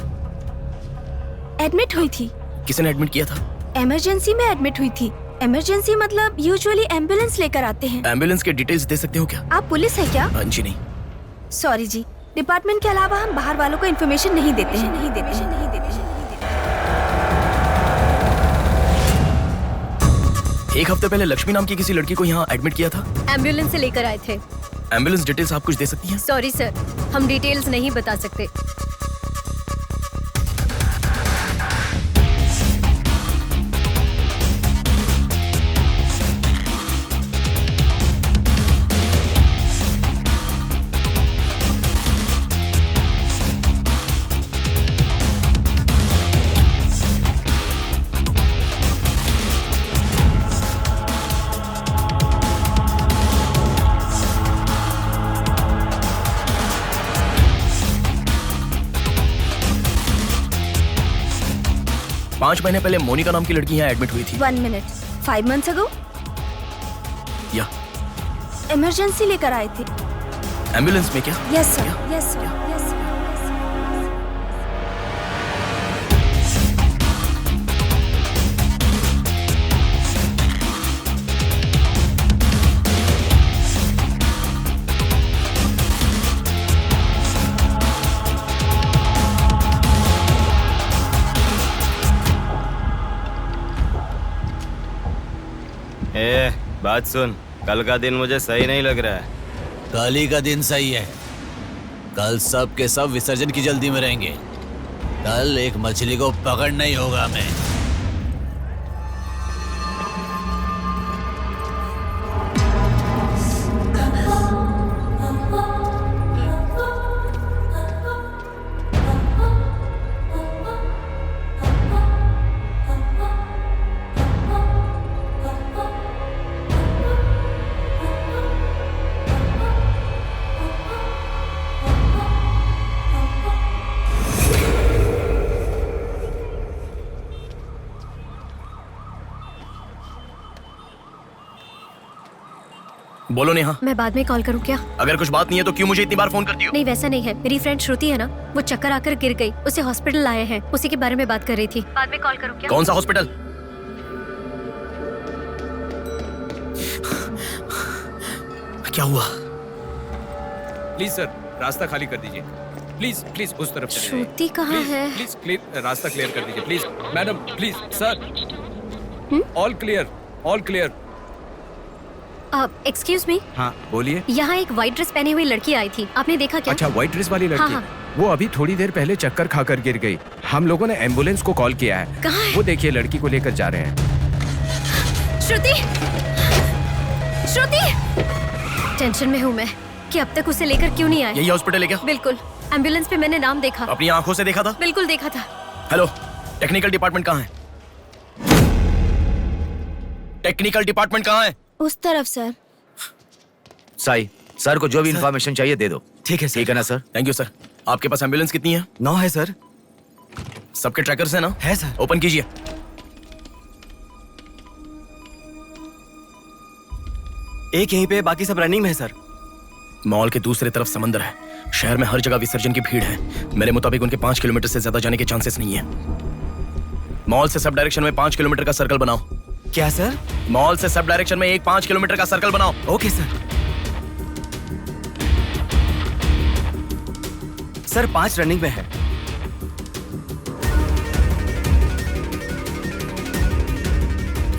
एडमिट हुई थी? किसने एडमिट किया था? इमरजेंसी में एडमिट हुई थी। इमरजेंसी मतलब यूजुअली एम्बुलेंस लेकर आते हैं। एम्बुलेंस के डिटेल्स दे सकते हो क्या? आप पुलिस है क्या? जी नहीं। सॉरी जी, डिपार्टमेंट के अलावा हम बाहर वालों को इन्फॉर्मेशन नहीं देते हैं। एक हफ्ते पहले लक्ष्मी नाम की किसी लड़की को यहाँ एडमिट किया था। एम्बुलेंस से लेकर आए थे। एम्बुलेंस डिटेल्स आप कुछ दे सकती हैं? सॉरी सर, हम डिटेल्स नहीं बता सकते। पांच महीने पहले मोनिका नाम की लड़की यहाँ एडमिट हुई थी। 1 मिनट। 5 months ago? या इमरजेंसी लेकर आए थे। एम्बुलेंस में क्या? Yes sir, yes sir, yes sir. बात सुन, कल का दिन मुझे सही नहीं लग रहा है। कल ही का दिन सही है, कल सब के सब विसर्जन की जल्दी में रहेंगे। कल एक मछली को पकड़ना ही होगा हमें। बोलो नेहा। मैं बाद में कॉल करूं क्या? अगर कुछ बात नहीं है तो क्यों मुझे इतनी बार फोन करती हो? नहीं वैसा नहीं है, मेरी फ्रेंड श्रुति है ना, वो चक्कर आकर गिर गई, उसे हॉस्पिटल लाए हैं, उसी के बारे में बात कर रही थी। बाद में कॉल करूं क्या? कौन सा हॉस्पिटल? क्या हुआ? प्लीज सर, रास्ता खाली कर दीजिए। प्लीज प्लीज उस तरफ चले जाइए। श्रुति कहाँ है? प्लीज क्लियर, रास्ता क्लियर कर दीजिए please. Madam please sir, all clear, all clear. Excuse me. हाँ बोलिए। यहाँ एक व्हाइट ड्रेस पहनी हुई लड़की आई थी, आपने देखा क्या? अच्छा, व्हाइट ड्रेस वाली लड़की? हाँ, हाँ। वो अभी थोड़ी देर पहले चक्कर खाकर गिर गई। हम लोगों ने एम्बुलेंस को कॉल किया है। कहाँ है? वो देखिए लड़की को लेकर जा रहे हैं। श्रुति, श्रुति! टेंशन में हूँ मैं कि अब तक उसे लेकर क्यों नहीं आए। यही हॉस्पिटल है क्या? बिल्कुल, एम्बुलेंस पे मैंने नाम देखा। अपनी आंखों से देखा था? बिल्कुल देखा था। हेलो, टेक्निकल डिपार्टमेंट कहाँ है? टेक्निकल डिपार्टमेंट कहाँ है? उस तरफ सर। साई, सर को जो भी इंफॉर्मेशन चाहिए दे दो। ठीक है सर। ठीक है ना सर? Thank you sir. आपके पास एम्बुलेंस कितनी है? 9 है सर। सबके ट्रैकर्स है ना? है सर। ओपन कीजिए। एक यहीं पे, बाकी सब रनिंग में है सर। मॉल के दूसरी तरफ समंदर है। शहर में हर जगह विसर्जन की भीड़ है। मेरे मुताबिक उनके 5 किलोमीटर से ज्यादा जाने के चांसेस नहीं है। मॉल से सब डायरेक्शन में 5 किलोमीटर का सर्कल बनाओ। क्या सर? मॉल से सब डायरेक्शन में एक 5 किलोमीटर का सर्कल बनाओ। Okay sir. सर 5 रनिंग में है।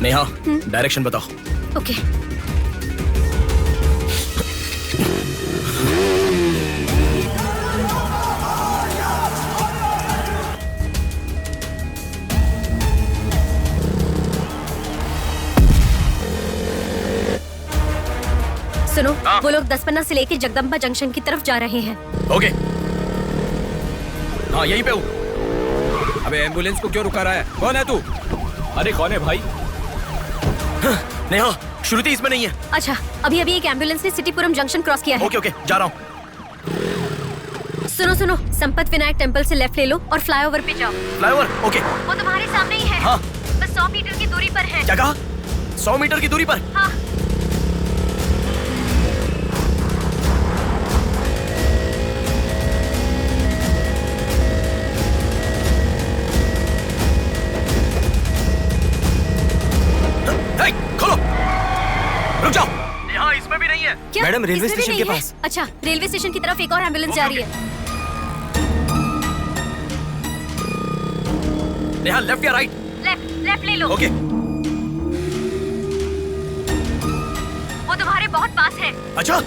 नेहा, डायरेक्शन बताओ। ओके। सुनो, वो लोग 10 से लेके जगदम्बा जंक्शन की तरफ जा रहे हैं। ओके। हाँ यहीं पे हूँ। अबे एम्बुलेंस को क्यों रुका रहा है? कौन है तू? अरे कौन है भाई? नेहा, श्रुति इसमें नहीं है। अच्छा, अभी अभी एक एम्बुलेंस ने सिटीपुरम जंक्शन क्रॉस किया है। ओके ओके, जा रहा हूँ। सुनो सुनो, संपत विनायक टेम्पल से लेफ्ट ले लो और फ्लाईओवर पे जाओ। फ्लाईओवर? ओके। वो तुम्हारे सामने ही है। हाँ। बस 100 मीटर की दूरी पर है। क्या कहा? 100 मीटर की दूरी पर? हाँ। खोलो। रुक जाओ। यहाँ इसमें भी नहीं है। क्या? मैडम, रेलवे इसमें भी स्टेशन नहीं के है? पास। अच्छा, रेलवे स्टेशन की तरफ एक और एम्बुलेंस जा रही है। नेहा, लेफ्ट या राइट? लेफ्ट, लेफ्ट ले लो। ओके। वो तुम्हारे बहुत पास है। अच्छा।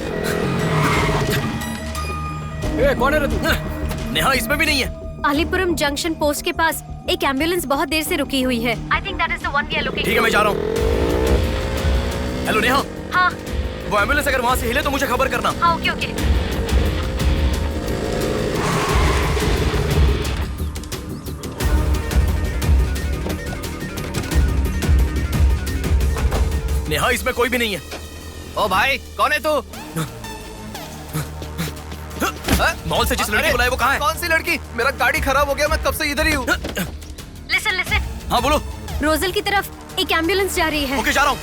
कौन है रे तू? नेहा, इसमें भी नहीं है। अलीपुरम जंक्शन पोस्ट के पास एक एम्बुलेंस बहुत देर से रुकी हुई है। I think that is the one we are looking ठीक है, मैं जा रहा हूँ। हेलो नेहा। हाँ। वो एम्बुलेंस अगर वहाँ से हिले तो मुझे खबर करना। हाँ, ओके ओके। नेहा, इसमें कोई भी नहीं है। ओ भाई, कौन है तू? मॉल से जिस लड़की बुलाए वो कहाँ है? कौन सी लड़की? मेरा गाड़ी खराब हो गया, मैं कब से इधर ही हूँ। Listen listen. हाँ बोलो। रोजल की तरफ एक एम्बुलेंस जा रही है। ओके, जा रहा हूँ।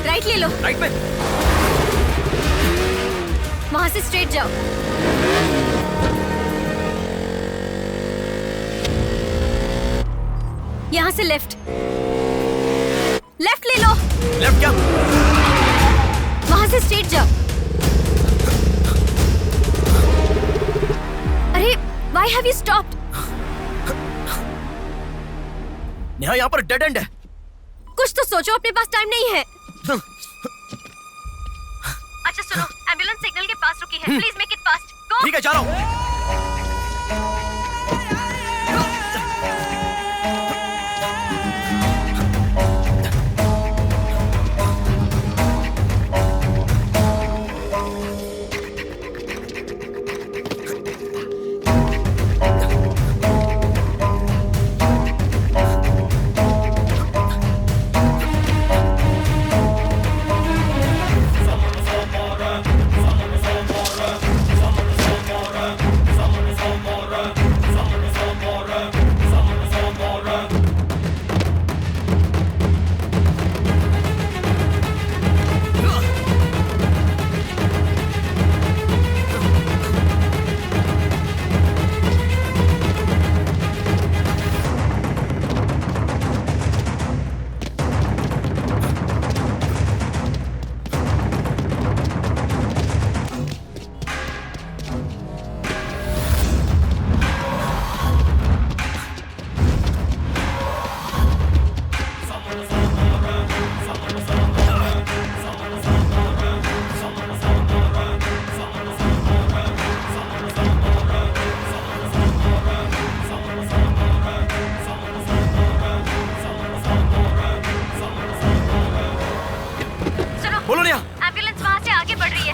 राइट ले लो। राइट में? वहाँ से स्ट्रेट जाओ। यहाँ से लेफ्ट। लेफ्ट ले लो। लेफ्ट क्या? वहाँ से स्ट्रेट जाओ। अरे, why have you stopped? Neha, यहाँ पर डेड एंड है। कुछ तो सोचो, अपने पास टाइम नहीं है। अच्छा सुनो, एम्बुलेंस सिग्नल के पास रुकी है, प्लीज मेक इट फास्ट। गो। ठीक है, जा रहा हूँ। एम्बुलेंस वहाँ से आगे बढ़ रही है।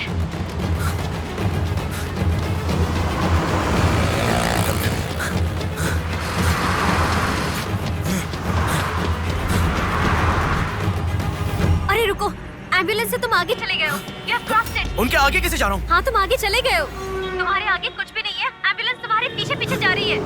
अरे रुको, एम्बुलेंस से तुम आगे चले गए हो। You have crossed it. उनके आगे कैसे जा रहा हूँ? हाँ, तुम आगे चले गए हो। तुम्हारे आगे कुछ भी नहीं है, एम्बुलेंस तुम्हारे पीछे पीछे जा रही है।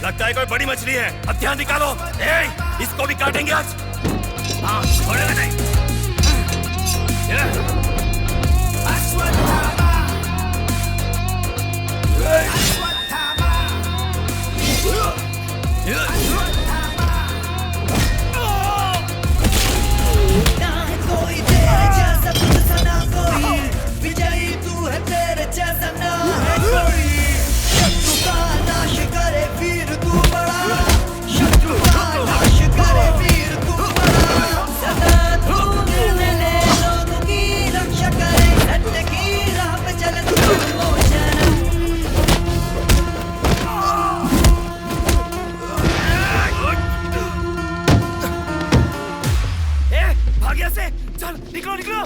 लगता है कोई बड़ी मछली है। अब ध्यान निकालो। इसको भी काटेंगे आज। हाँ, छोड़ेगा नहीं। कोई तेरे जैसा तुझसा ना कोई, विजयी तू है, तेरे जैसा ना है कोई। शत्रु का नाश करे वीर तू बड़ा, शत्रु का नाश करे वीर तू बड़ा। सदा तू निर्मले लोगों की रक्षा करे, सत्य की राह पे चले तू मोचन। भाग्य से चल, निकलो निकलो।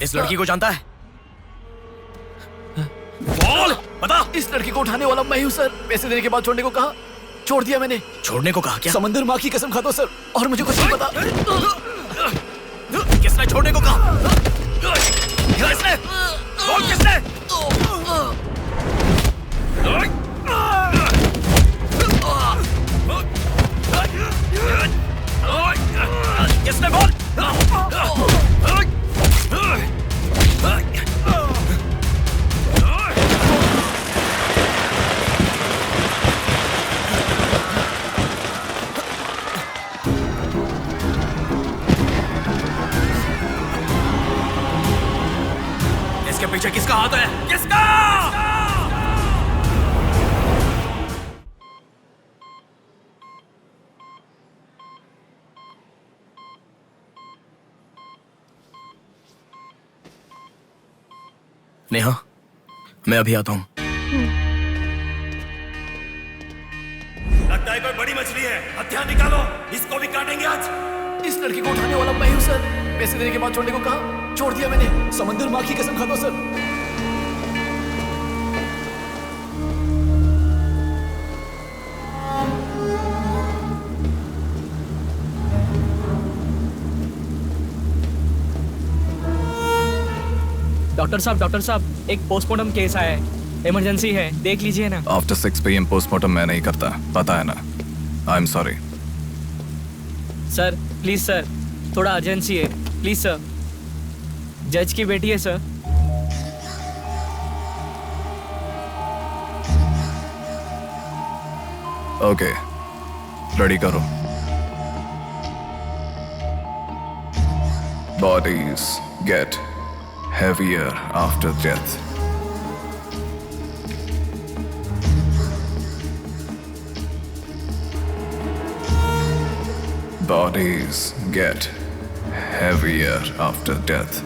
इस लड़की को जानता है? बोल, बता। इस लड़की को उठाने वाला मैं हूँ सर। पैसे देने के बाद छोड़ने को कहा, छोड़ दिया मैंने। छोड़ने को कहा क्या? समंदर माँ की कसम खाता हूँ सर, और मुझे कुछ नहीं पता। किसने छोड़ने को कहा? किसने? बोल किसने? किसने? बोल। इसके पीछे किसका हाथ है? किसका? नेहा, मैं अभी आता हूं। लगता है कोई बड़ी मछली है। हथियार निकालो, इसको भी काटेंगे आज। इस लड़की को उठाने वाला मैं हूँ सर। पैसे देने के बाद छोड़ने को कहा, छोड़ दिया मैंने। समंदर माँ की कसम खाता हूँ सर। डॉक्टर साहब एक पोस्टमार्टम केस आया है, इमरजेंसी है, देख लीजिए ना। आफ्टर 6 PM पोस्टमार्टम मैं नहीं करता, पता है ना। I am sorry sir, please sir, थोड़ा अर्जेंसी है, प्लीज सर। जज की बेटी है सर। ओके, रेडी करो। Bodies get heavier after death. Bodies get heavier after death.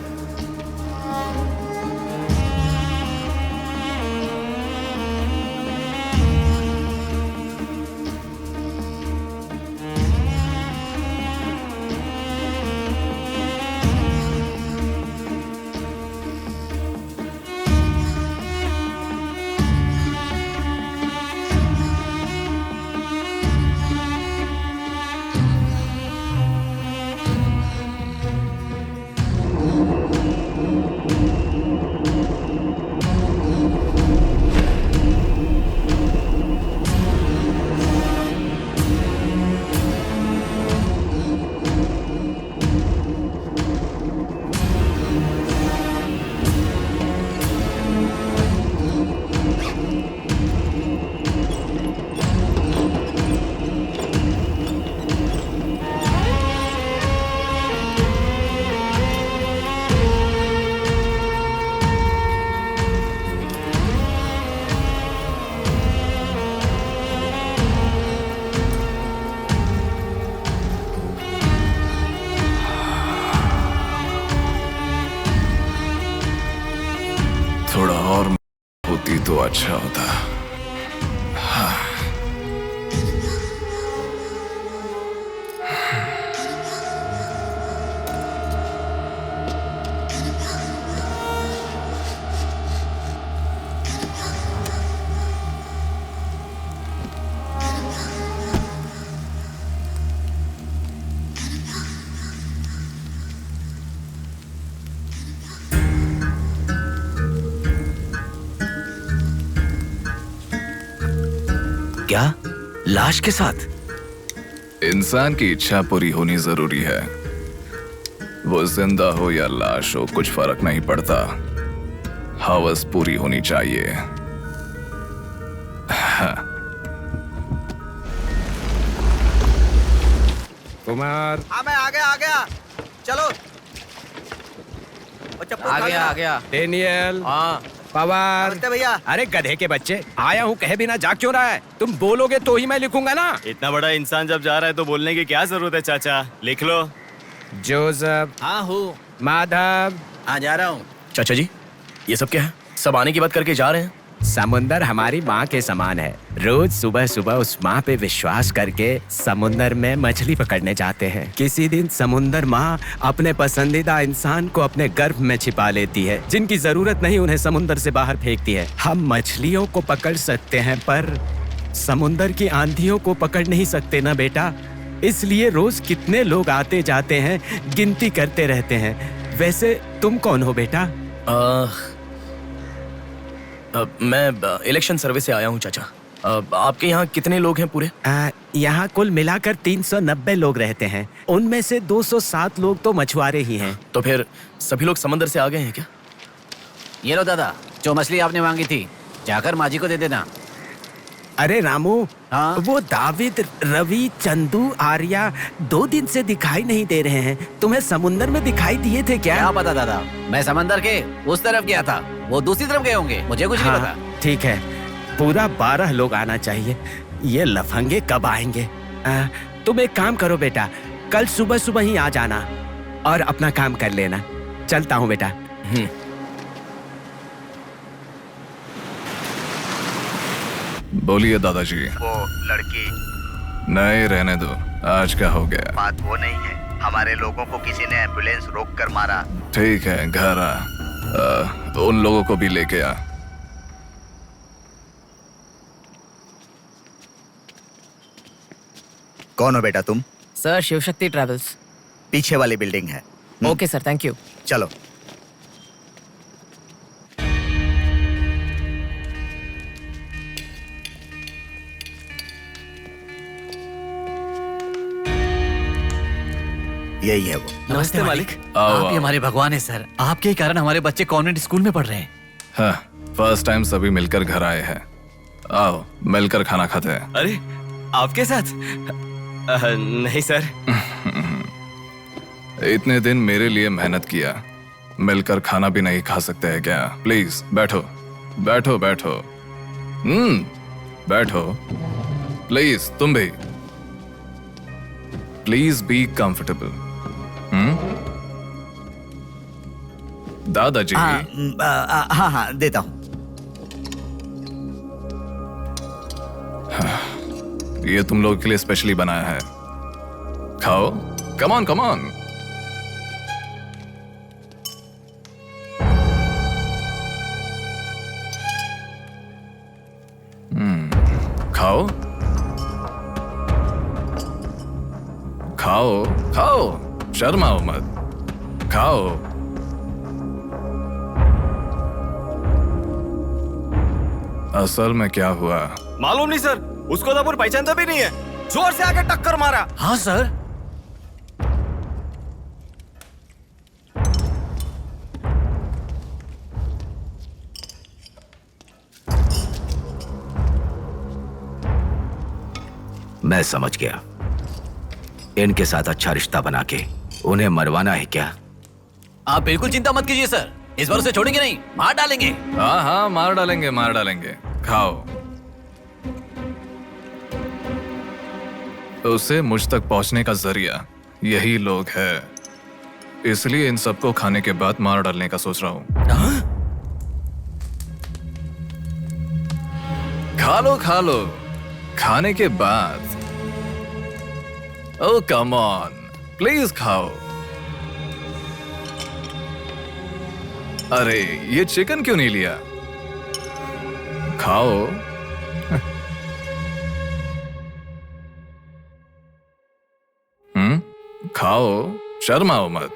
थोड़ा और होती तो अच्छा होता। हाँ। क्या? लाश के साथ? इंसान की इच्छा पूरी होनी जरूरी है। वो जिंदा हो या लाश हो, कुछ फर्क नहीं पड़ता। हवस पूरी होनी चाहिए। हाँ। कुमार, हाँ मैं आ गया। चलो। आ गया। डेनियल, हाँ। पवार। भैया। अरे गधे के बच्चे, आया हूँ कहे बिना जाग क्यों रहा है? तुम बोलोगे तो ही मैं लिखूंगा ना। इतना बड़ा इंसान जब जा रहा है तो बोलने की क्या जरूरत है चाचा? लिख लो। जोसेफ। हाँ हूँ। माधव। हाँ जा रहा हूँ। चाचा जी, ये सब क्या है? सब आने की बात करके जा रहे हैं। समुंदर हमारी माँ के समान है। रोज सुबह सुबह उस माँ पे विश्वास करके समुंदर में मछली पकड़ने जाते हैं। किसी दिन समुंदर माँ अपने पसंदीदा इंसान को अपने गर्भ में छिपा लेती है। जिनकी जरूरत नहीं उन्हें समुंदर से बाहर फेंकती है। हम मछलियों को पकड़ सकते हैं पर समुंदर की आंधियों को पकड़ नहीं सकते ना बेटा। इसलिए रोज कितने लोग आते जाते हैं, गिनती करते रहते हैं। वैसे तुम कौन हो बेटा? मैं इलेक्शन सर्वे से आया हूँ चाचा। आपके यहाँ कितने लोग हैं पूरे? यहाँ कुल मिलाकर 390 लोग रहते हैं। उनमें से 207 लोग तो मछुआरे ही हैं। तो फिर सभी लोग समंदर से आ गए हैं क्या? ये लो दादा, जो मछली आपने मांगी थी, जाकर माँ जी को दे देना। अरे रामू, वो दाविद, रवि, चंदू, आर्या 2 दिन से दिखाई नहीं दे रहे हैं। तुम्हें समुंदर में दिखाई दिए थे क्या? क्या पता दादा, मैं समंदर के उस तरफ गया था, वो दूसरी तरफ गए होंगे, मुझे कुछ नहीं पता। ठीक है, पूरा 12 लोग आना चाहिए। ये लफंगे कब आएंगे? तुम एक काम करो बेटा, कल सुबह सुबह ही आ जाना और अपना काम कर लेना। चलता हूँ बेटा। बोलिए दादाजी। वो लड़की नहीं, रहने दो, आज का हो गया। बात वो नहीं है, हमारे लोगों को किसी ने एम्बुलेंस रोक कर मारा। ठीक है, घर आ। उन लोगों को भी लेके आ। कौन हो बेटा तुम? Sir, Shivshakti travels. पीछे वाली बिल्डिंग है। Okay sir, thank you. चलो। यही है वो। नमस्ते मालिक। आओ, आप ही आओ। हमारे भगवान है सर। आपके ही कारण हमारे बच्चे कॉन्वेंट स्कूल में पढ़ रहे हैं। हाँ, फर्स्ट टाइम सभी मिलकर घर आए हैं। आओ, मिलकर खाना खाते हैं। अरे, आपके साथ? नहीं सर। इतने दिन मेरे लिए मेहनत किया, मिलकर खाना भी नहीं खा सकते हैं क्या? प्लीज बैठो, बैठो, बैठो। बैठो। प्लीज तुम भी। Please be comfortable. दादाजी। हाँ, देता हूँ। ये तुम लोगों के लिए स्पेशली बनाया है, खाओ। Come on, come on. खाओ, खाओ, खाओ, शर्माओ मत, खाओ। असल में क्या हुआ मालूम नहीं सर, उसको तो पहचानता भी नहीं है। जोर से आके टक्कर मारा। हाँ सर। मैं समझ गया। इनके साथ अच्छा रिश्ता बना के उन्हें मरवाना है क्या? आप बिल्कुल चिंता मत कीजिए सर, इस बार उसे छोड़ेंगे नहीं, मार डालेंगे। हाँ हाँ, मार डालेंगे, मार डालेंगे। खाओ। उसे मुझ तक पहुंचने का जरिया यही लोग है, इसलिए इन सबको खाने के बाद मार डालने का सोच रहा हूं। खा लो, खा लो। खाने के बाद। ओह कम ऑन, प्लीज खाओ। अरे, ये चिकन क्यों नहीं लिया? खाओ। खाओ, शर्माओ मत।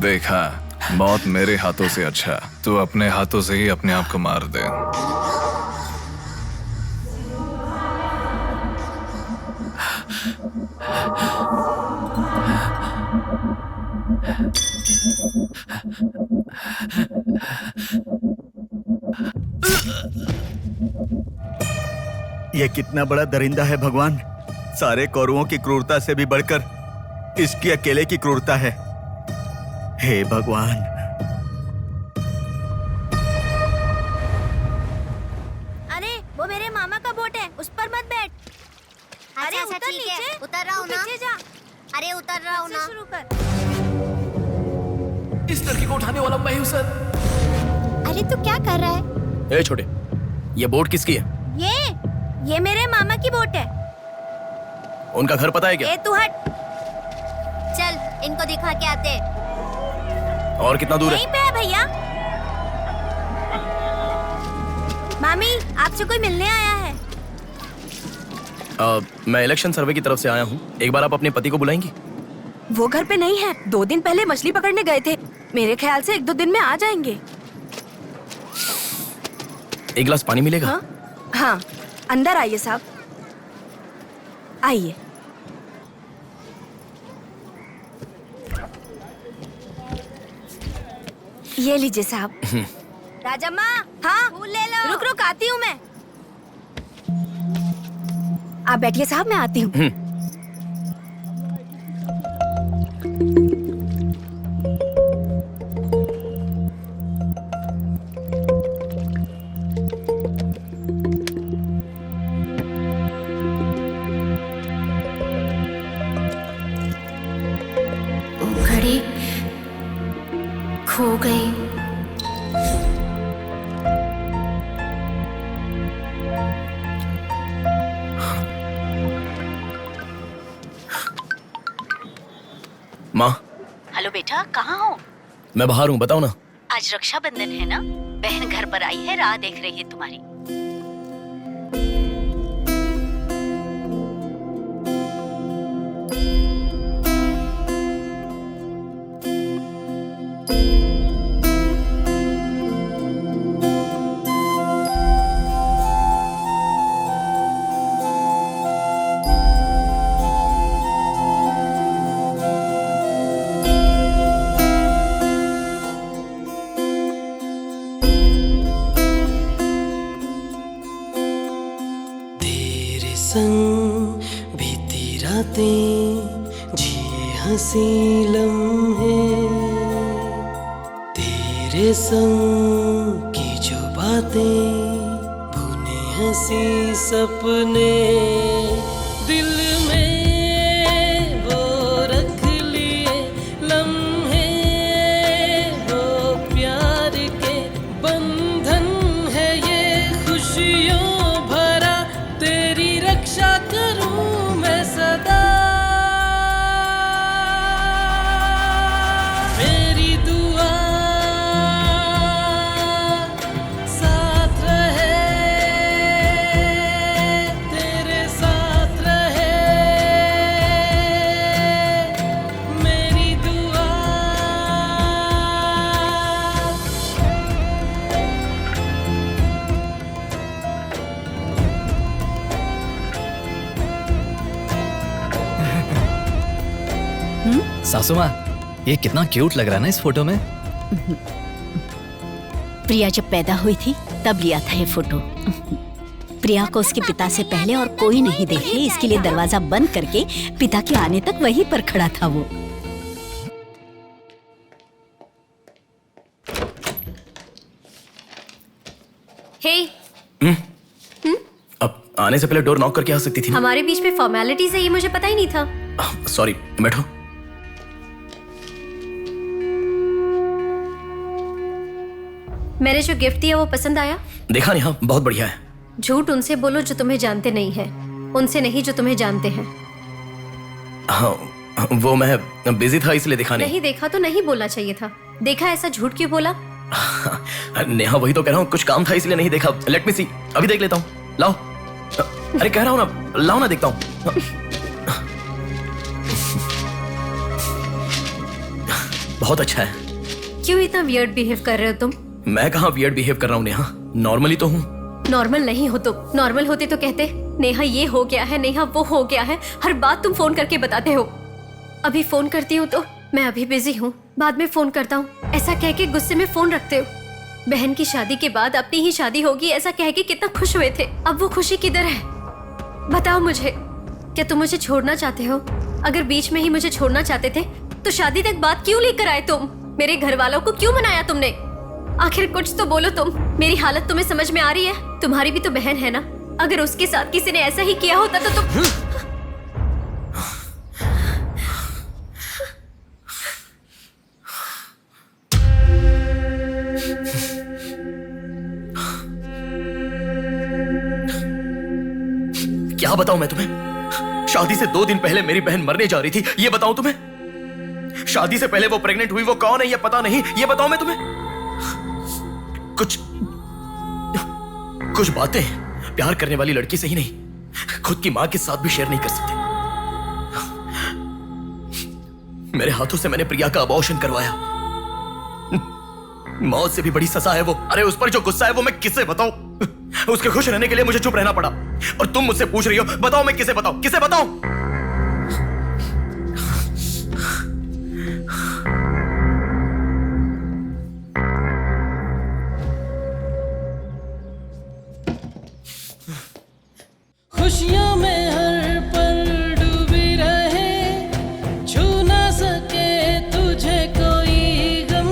देखा, मौत मेरे हाथों से अच्छा तू अपने हाथों से ही अपने आप को मार दे। ये कितना बड़ा दरिंदा है भगवान। सारे कौरवों की क्रूरता से भी बढ़कर इसकी अकेले की क्रूरता है। हे भगवान। अरे वो मेरे मामा का बोट है, उस पर मत बैठ। अरे अच्छा, उतर ठीक है, नीचे, उतर रहा हूँ ना। पीछे जा। अरे उतर रहा हूँ ना। शुरू कर। इस लड़की को उठाने वाला मैं हूँ सर। अरे तू क्या कर रहा है? ए छोटे, ये बोट किसकी है? ये मेरे मामा की बोट है। उनका घर पता है क्या? ए तू हट। चल इनको दिखा के आते। और कितना दूर यहीं पे है भैया। मामी आपसे कोई मिलने आया है। मैं इलेक्शन सर्वे की तरफ से आया हूँ। एक बार आप अपने पति को बुलाएंगी? वो घर पे नहीं है, 2 दिन पहले मछली पकड़ने गए थे। मेरे ख्याल से 1-2 दिन में आ जाएंगे। एक गिलास पानी मिलेगा? हाँ, अंदर आइए साहब, आइए। ये लीजिए साहब। राजम्मा, हाँ फूल ले लो। रुक रुक आती हूँ मैं। आप बैठिए साहब, मैं आती हूँ। घड़ी खो गई। माँ, हेलो बेटा, कहाँ हो? मैं बाहर हूँ, बताओ ना। आज रक्षाबंधन है ना, बहन घर पर आई है, राह देख रही है तुम्हारी। संग बीती रातें जिए हंसी लम्हे, तेरे संग की जो बातें बुने हंसी सपने, दिल में वो रख लिए लम्हे, वो प्यार के बंधन है ये खुशियों भरा, तेरी रक्षा करूं मैं सदा, मेरी दुआ साथ रहे, तेरे साथ रहे, मेरी दुआ। सासू माँ, ये कितना क्यूट लग रहा है ना इस फोटो में। प्रिया जब पैदा हुई थी तब लिया था ये फोटो। प्रिया को उसके पिता से पहले और कोई नहीं देखे, इसके लिए दरवाजा बंद करके पिता के आने तक वहीं पर खड़ा था वो। हे, अब आने से पहले डोर नॉक करके आ सकती थी ना? हमारे बीच में फॉर्मेलिटीज है, ये मुझे पता ही नहीं था। सॉरी, बैठो। मैंने जो गिफ्ट दिया वो पसंद आया? देखा नेहा, बहुत बढ़िया है। झूठ उनसे बोलो जो तुम्हें जानते नहीं है, उनसे नहीं जो तुम्हें जानते हैं। हाँ, वो मैं बिजी था इसलिए देखा नहीं। नहीं देखा तो नहीं बोलना चाहिए था। देखा ऐसा झूठ क्यों बोला? नेहा वही तो कह रहा हूँ, कुछ काम था इसलिए नहीं देखा। लेट मी सी, अभी देख लेता हूँ। लाओ। अरे कह रहा हूँ ना, लाओ ना, देखता हूँ। बहुत अच्छा है। क्यों इतना वियर्ड बिहेव कर रहे हो तुम? मैं कहाँ वियर्ड बिहेव कर रहा हूँ नेहा, नॉर्मली तो हूँ। नॉर्मल नहीं हो तुम। नॉर्मल होते तो कहते नेहा ये हो गया है, नेहा वो हो गया है। हर बात तुम फोन करके बताते हो। अभी फोन करती हूँ तो मैं अभी बिजी हूँ, बाद में फोन करता हूँ, ऐसा कह के गुस्से में फोन रखते हो। बहन की शादी के बाद अपनी ही शादी होगी ऐसा कह के कितना खुश हुए थे, अब वो खुशी किधर है? बताओ मुझे, क्या तुम मुझे छोड़ना चाहते हो? अगर बीच में ही मुझे छोड़ना चाहते थे तो शादी तक बात क्यों लेकर आए तुम? मेरे घर वालों को क्यों मनाया तुमने? आखिर कुछ तो बोलो तुम। मेरी हालत तुम्हें समझ में आ रही है? तुम्हारी भी तो बहन है ना, अगर उसके साथ किसी ने ऐसा ही किया होता तो तुम क्या बताऊं मैं तुम्हें? शादी से 2 दिन पहले मेरी बहन मरने जा रही थी, ये बताऊं तुम्हें? शादी से पहले वो प्रेग्नेंट हुई, वो कौन है ये पता नहीं, ये बताऊं मैं तुम्हें? कुछ बातें प्यार करने वाली लड़की से ही नहीं, खुद की मां के साथ भी शेयर नहीं कर सकते। मेरे हाथों से मैंने प्रिया का अबॉर्शन करवाया। मौत से भी बड़ी सजा है वो। अरे उस पर जो गुस्सा है वो मैं किसे बताऊं? उसके खुश रहने के लिए मुझे चुप रहना पड़ा, और तुम मुझसे पूछ रही हो बताओ मैं किसे बताऊं, किसे बताऊं? खुशियों में हर पल डूबी रहे, छू ना सके तुझे कोई गम।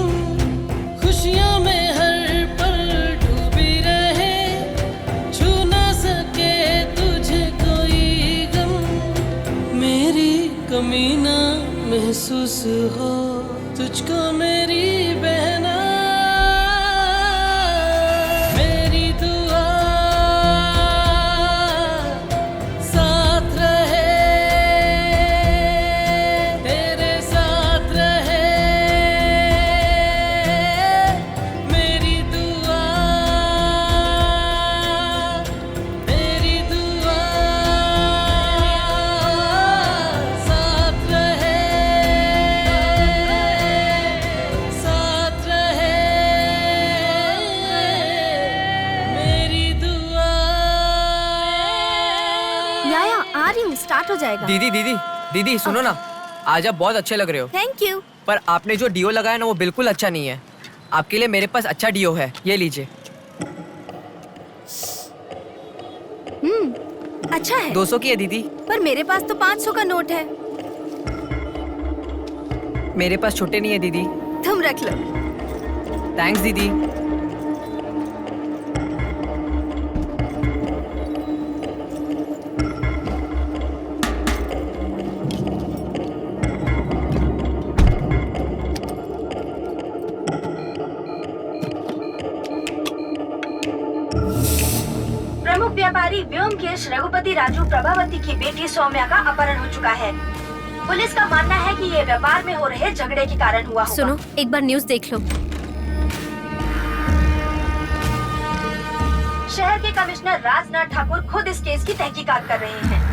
खुशियों में हर पल डूबी रहे, छू ना सके तुझे कोई गम। मेरी कमी ना महसूस हो तुझको मेरी बहना। स्टार्ट हो जाएगा। दीदी सुनो ना, आज आप बहुत अच्छे लग रहे हो। Thank you. पर आपने जो डिओ लगाया ना वो बिल्कुल अच्छा नहीं है। आपके लिए मेरे पास अच्छा डिओ है, ये लीजिए। अच्छा है। 200 की है दीदी। पर मेरे पास तो 500 का नोट है। मेरे पास छोटे नहीं है दीदी। तुम रख लो। थैंक्स दीदी। प्रमुख व्यापारी व्योमकेश रघुपति राजू प्रभावती की बेटी सौम्या का अपहरण हो चुका है। पुलिस का मानना है कि ये व्यापार में हो रहे झगड़े के कारण हुआ होगा। सुनो, एक बार न्यूज़ देख लो। शहर के कमिश्नर राजनाथ ठाकुर खुद इस केस की तहकीकात कर रहे हैं।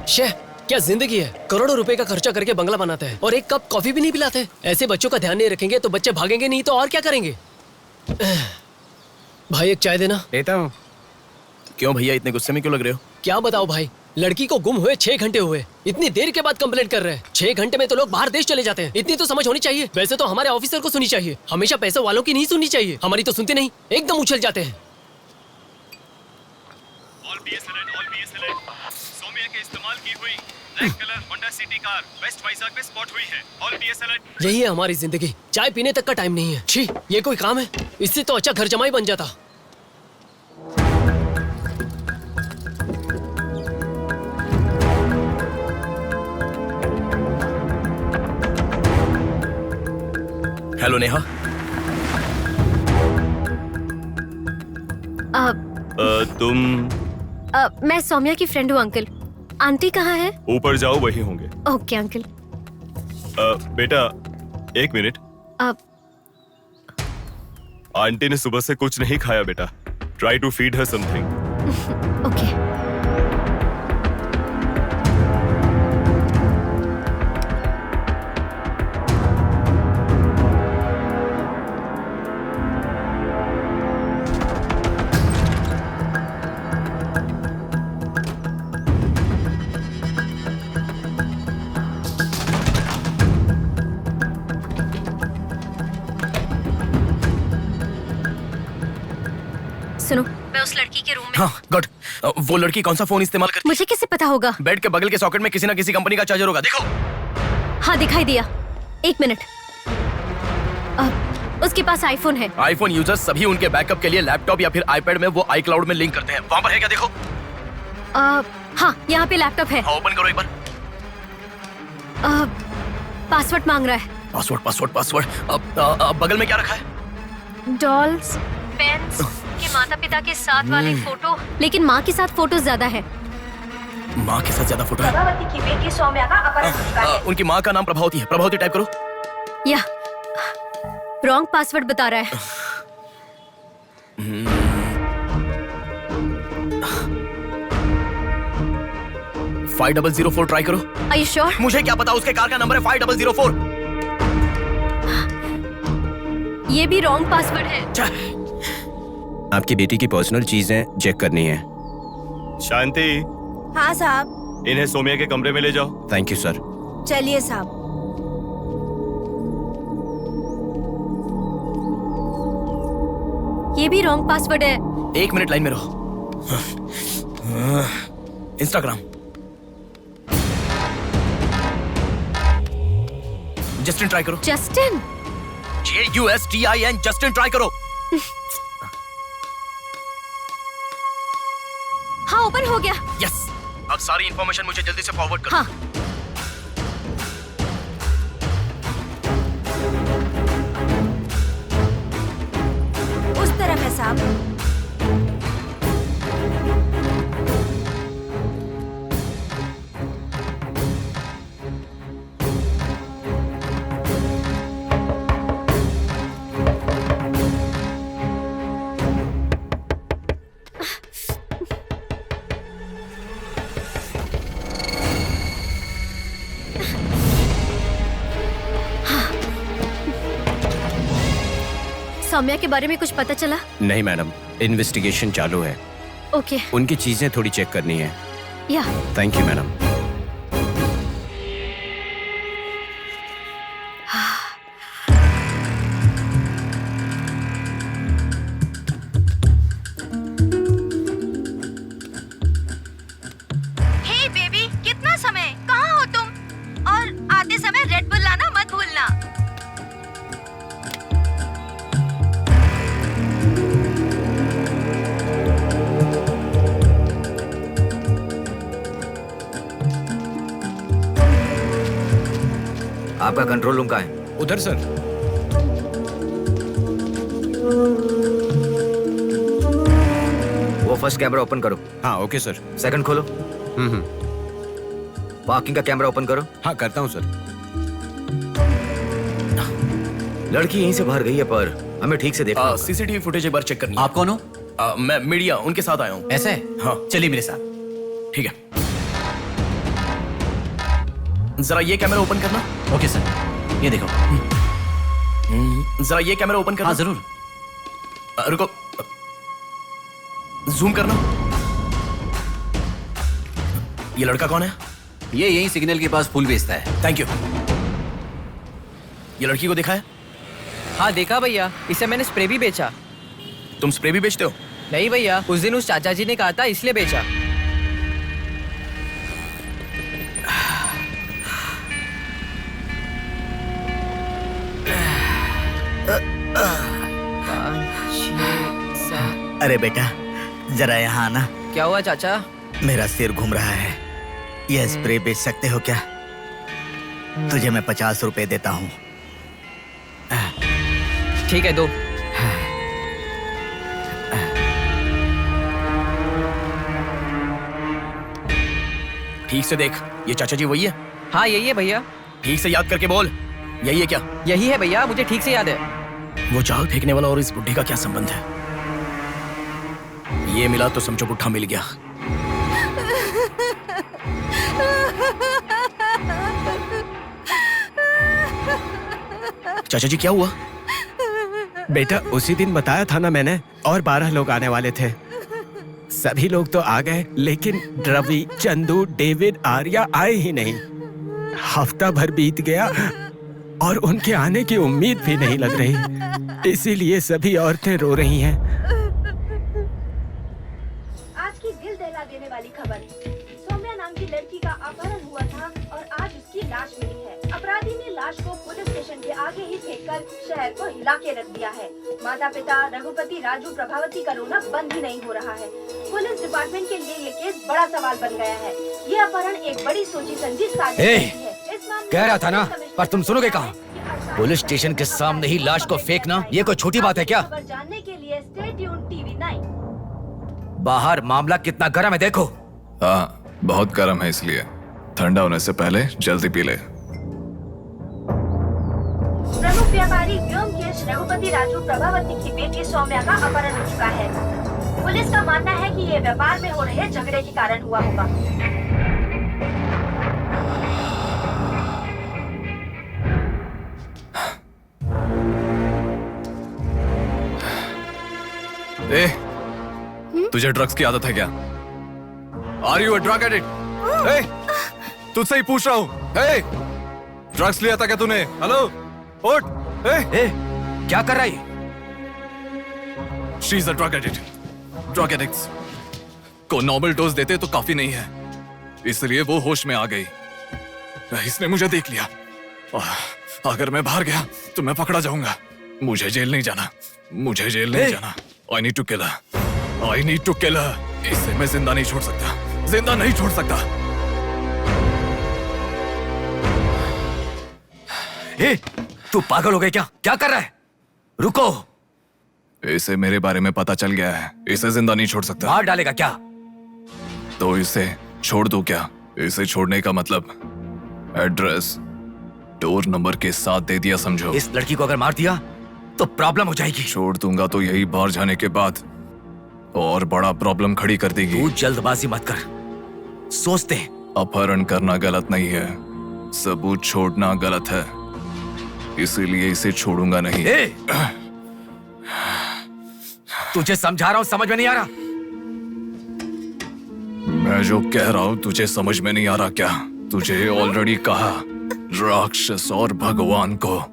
शेह, क्या जिंदगी है? करोड़ों रुपए का खर्चा करके बंगला बनाते हैं और एक कप कॉफी भी नहीं पिलाते। ऐसे बच्चों का ध्यान नहीं रखेंगे तो बच्चे भागेंगे नहीं तो और क्या करेंगे? भाई एक चाय देना। देता हूँ। क्यों भैया इतने गुस्से में क्यों लग रहे हो? क्या बताओ भाई, लड़की को गुम हुए 6 घंटे हुए, इतनी देर के बाद कंप्लेंट कर रहे हैं। 6 घंटे में तो लोग बाहर देश चले जाते हैं। इतनी तो समझ होनी चाहिए। वैसे तो हमारे ऑफिसर को सुनी चाहिए, हमेशा पैसे वालों की नहीं सुननी चाहिए। हमारी तो सुनते नहीं, एकदम उछल जाते हैं। Black colour Honda City car west Vizag में स्पॉट हुई है। All PS alert. यही है हमारी जिंदगी, चाय पीने तक का टाइम नहीं है। छी, ये कोई काम है? इससे तो अच्छा घर जमाई बन जाता। हेलो नेहा। तुम? मैं सौम्या की फ्रेंड हूँ अंकल। आंटी कहाँ है? ऊपर जाओ, वही होंगे। Okay uncle. बेटा एक मिनट। आंटी ने सुबह से कुछ नहीं खाया बेटा। Try to feed her something. Okay. सुनो, मैं उस लड़की के रूम में। हाँ गुड। वो लड़की कौन सा फोन इस्तेमाल करती है? मुझे कैसे पता होगा? बेड के बगल के सॉकेट में किसी ना किसी कंपनी का चार्जर होगा, देखो। हाँ दिखाई दिया। एक मिनट। उसके पास आईफोन है। आईफोन यूजर्स सभी उनके बैकअप के लिए लैपटॉप या फिर आईपैड में वो iCloud में लिंक करते हैं। वहाँ पर है क्या, देखो। हाँ यहाँ पे लैपटॉप है। हाँ, ओपन करो एक बार। पासवर्ड मांग रहा है। पासवर्ड। बगल में क्या रखा है? डॉल्स, पेन्स, के माता पिता के साथ वाले फोटो, लेकिन माँ के साथ फोटो ज्यादा है। माँ के साथ ज्यादा फोटो है? प्रभावती की बेटी सौम्या का अपहरण हो चुका है। उनकी माँ का नाम प्रभावती है। प्रभावती टाइप करो। या रॉन्ग पासवर्ड बता रहा है। 5004 ट्राई करो। Are you sure? मुझे क्या पता, उसके कार का नंबर है 5004। ये भी रॉन्ग पासवर्ड है। आपकी बेटी की पर्सनल चीजें चेक करनी है। शांति, हाँ साहब। इन्हें सोमिया के कमरे में ले जाओ। Thank you sir. चलिए साहब। ये भी रॉन्ग पासवर्ड है। एक मिनट लाइन में रहो। इंस्टाग्राम। जस्टिन ट्राई करो। जस्टिन? JUSTIN, जस्टिन ट्राई करो। हाँ ओपन हो गया। यस। अब सारी इंफॉर्मेशन मुझे जल्दी से फॉरवर्ड करो। हाँ। उस तरफ है साहब। सौम्या के बारे में कुछ पता चला? नहीं मैडम, इन्वेस्टिगेशन चालू है। ओके। उनकी चीजें थोड़ी चेक करनी है। या thank you madam. Hey baby, कितना समय? कहाँ हो तुम? और आते समय रेड बुल लाना मत भूलना। आपका कंट्रोल रूम कहाँ है? उधर सर। वो फर्स्ट कैमरा ओपन करो। हाँ ओके सर। सेकंड खोलो। पार्किंग का कैमरा ओपन करो। हाँ करता हूँ सर। लड़की यहीं से बाहर गई है, पर हमें ठीक से देखना। सीसीटीवी फुटेज एक बार चेक करनी है। आप कौन हो? मैं मीडिया, उनके साथ आया हूँ। ऐसे? हाँ चलिए मेरे साथ। ठीक है। जरा ये कैमरा ओपन करना। ओके सर, ये देखो। जरा ये कैमरा ओपन करना। हाँ जरूर। रुको, जूम करना। ये लड़का कौन है? ये यही सिग्नल के पास फूल बेचता है। Thank you. ये लड़की को देखा है? हाँ देखा भैया, इसे मैंने स्प्रे भी बेचा। तुम स्प्रे भी बेचते हो? नहीं भैया, उस दिन उस चाचा जी ने कहा था इसलिए बेचा। अरे बेटा, जरा यहाँ आना। क्या हुआ चाचा? मेरा सिर घूम रहा है। यह स्प्रे बेच सकते हो क्या? तुझे मैं 50 रुपए देता हूँ। ठीक है, दो। ठीक से देख, ये चाचा जी वही है? हाँ यही है भैया। ठीक से याद करके बोल, यही है क्या? यही है भैया, मुझे ठीक से याद है। वो जाल फेंकने वाला और इस बुड्ढे का क्या संबंध है? ये मिला तो समझो बुड्ढा मिल गया। चाचा जी क्या हुआ? बेटा उसी दिन बताया था ना मैंने, और 12 लोग आने वाले थे। सभी लोग तो आ गए, लेकिन रवि, चंदू, डेविड, आर्या आए ही नहीं। हफ्ता भर बीत गया और उनके आने की उम्मीद भी नहीं लग रही। इसीलिए सभी औरतें रो रही हैं। आज की दिल दहला देने वाली खबर, सौम्या नाम की लड़की का अपहरण हुआ था और आज उसकी लाश मिली है। अपराधी ने लाश को पुलिस स्टेशन के आगे ही फेंककर शहर को हिला के रख दिया है। माता पिता रघुपति, राजू, प्रभावती का रोना बंद ही नहीं हो रहा है। पुलिस डिपार्टमेंट के लिए ये केस बड़ा सवाल बन गया है। ये अपहरण एक बड़ी सोची समझी साजिश है। कह रहा था ना, पर तुम सुनोगे कहाँ? पुलिस स्टेशन के सामने ही लाश को फेंकना ये कोई छोटी बात है क्या? जानने के लिए स्टे ट्यून्ड टीवी 9। बाहर मामला कितना गर्म है देखो। हाँ बहुत गर्म है, इसलिए ठंडा होने से पहले जल्दी पी ले। प्रमुख व्यापारी व्योमकेश रघुपति राजू प्रभावती की बेटी सौम्या का अपहरण हो चुका है। पुलिस का मानना है कि ये व्यापार में हो रहे झगड़े के कारण हुआ होगा। ए, तुझे ड्रग्स की आदत है क्या? Are you a drug addict? ए, तुझसे ही पूछ रहा हूँ। ए, ड्रग्स लिया था क्या तूने? हेलो, उठ। ए, क्या कर रहा है? She is a drug addict. Drug addicts को नॉर्मल डोज देते तो काफी नहीं है, इसलिए वो होश में आ गई। इसने मुझे देख लिया। अगर मैं बाहर गया तो मैं पकड़ा जाऊंगा। मुझे जेल नहीं जाना, मुझे जेल नहीं जाना। I need to kill her. I need to kill her. इसे मैं जिंदा नहीं छोड़ सकता, जिंदा नहीं छोड़ सकता। ए, तू पागल हो गया क्या? क्या कर रहा है? रुको। इसे मेरे बारे में पता चल गया है, इसे जिंदा नहीं छोड़ सकता। मार डालेगा क्या? तो इसे छोड़ दूं क्या? इसे छोड़ने का मतलब एड्रेस, डोर नंबर के साथ दे दिया समझो। इस लड़की को अगर मार दिया तो प्रॉब्लम हो जाएगी। छोड़ दूंगा तो यही बाहर जाने के बाद और बड़ा प्रॉब्लम खड़ी कर देगी। तू जल्दबाजी मत कर, सोचते हैं। अपहरण करना गलत नहीं है, सबूत छोड़ना गलत है, इसीलिए इसे छोड़ूंगा नहीं। तुझे समझा रहा हूं, समझ में नहीं आ रहा? मैं जो कह रहा हूं तुझे समझ में नहीं आ रहा क्या? तुझे ऑलरेडी कहा, राक्षस और भगवान को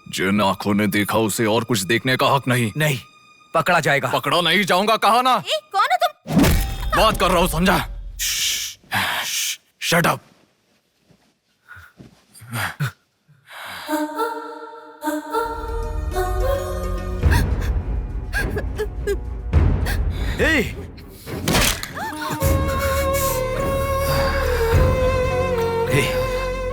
जिन आंखों ने देखा उसे और कुछ देखने का हक नहीं। नहीं, पकड़ा जाएगा। पकड़ा नहीं जाऊंगा, कहा ना। कौन है तुम? बात कर रहा हूं, समझा? Shut up.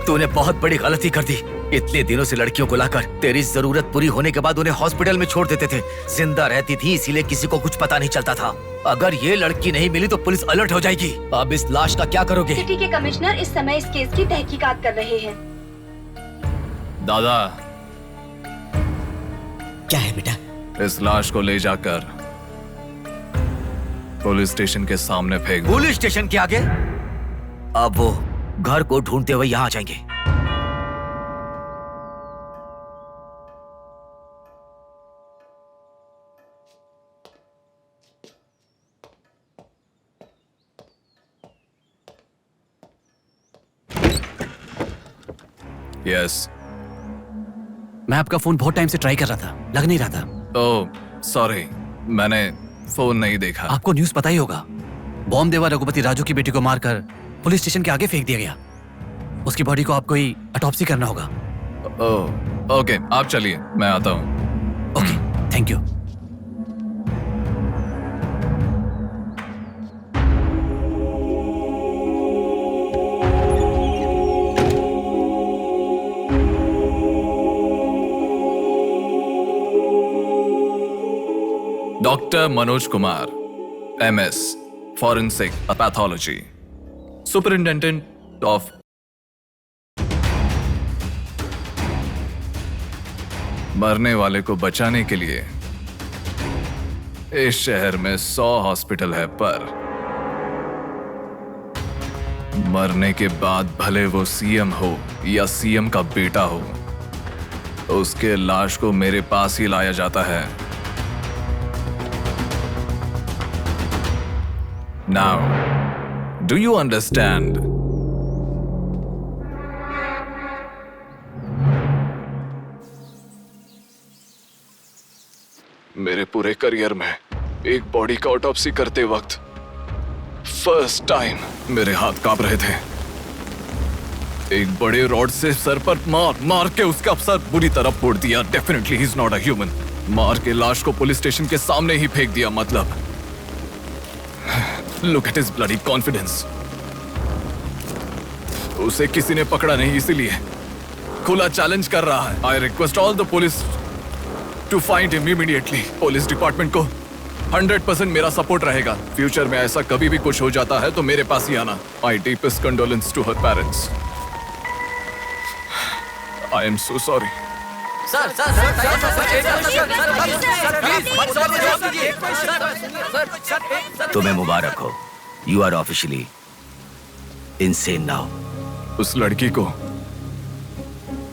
तूने बहुत बड़ी गलती कर दी। इतने दिनों से लड़कियों को लाकर तेरी जरूरत पूरी होने के बाद उन्हें हॉस्पिटल में छोड़ देते थे। जिंदा रहती थी इसीलिए किसी को कुछ पता नहीं चलता था। अगर ये लड़की नहीं मिली तो पुलिस अलर्ट हो जाएगी। अब इस लाश का क्या करोगे? सिटी के कमिश्नर इस समय इस केस की तहकीकात कर रहे हैं। दादा, क्या है बेटा? इस लाश को ले जाकर पुलिस स्टेशन के सामने फेंक दो। पुलिस स्टेशन के आगे? अब वो घर को ढूंढते हुए यहाँ आ जाएंगे। यस। मैं आपका फोन बहुत टाइम से ट्राई कर रहा था, लग नहीं रहा था। ओह सॉरी, मैंने फोन नहीं देखा। आपको न्यूज़ पता ही होगा, बॉम्ब देवा रघुपति राजू की बेटी को मारकर पुलिस स्टेशन के आगे फेंक दिया गया। उसकी बॉडी को आपको ही ऑटोप्सी करना होगा। ओह ओके, आप चलिए, मैं आता हूँ। Okay, thank you. Doctor Manoj Kumar, MS, forensic pathology, superintendent of मरने वाले को बचाने के लिए इस शहर में 100 हॉस्पिटल है, पर मरने के बाद भले वो सीएम हो या सीएम का बेटा हो, उसके लाश को मेरे पास ही लाया जाता है। Now do you understand? मेरे पूरे करियर में एक बॉडी का ऑटोप्सी करते वक्त फर्स्ट टाइम मेरे हाथ कांप रहे थे। एक बड़े रॉड से सर पर मार के उसका सर बुरी तरह फोड़ दिया। Definitely he is not a human. मार के लाश को पुलिस स्टेशन के सामने ही फेंक दिया। मतलब look at his bloody confidence. उसे किसी ने पकड़ा नहीं, इसीलिए खुला चैलेंज कर रहा है। I request all the police to find him immediately. Police department को 100% मेरा सपोर्ट रहेगा। फ्यूचर में ऐसा कभी भी कुछ हो जाता है तो मेरे पास ही आना। My deepest condolence to her parents. I am so sorry. तुम्हें मुबारक हो। You are officially insane now. उस लड़की को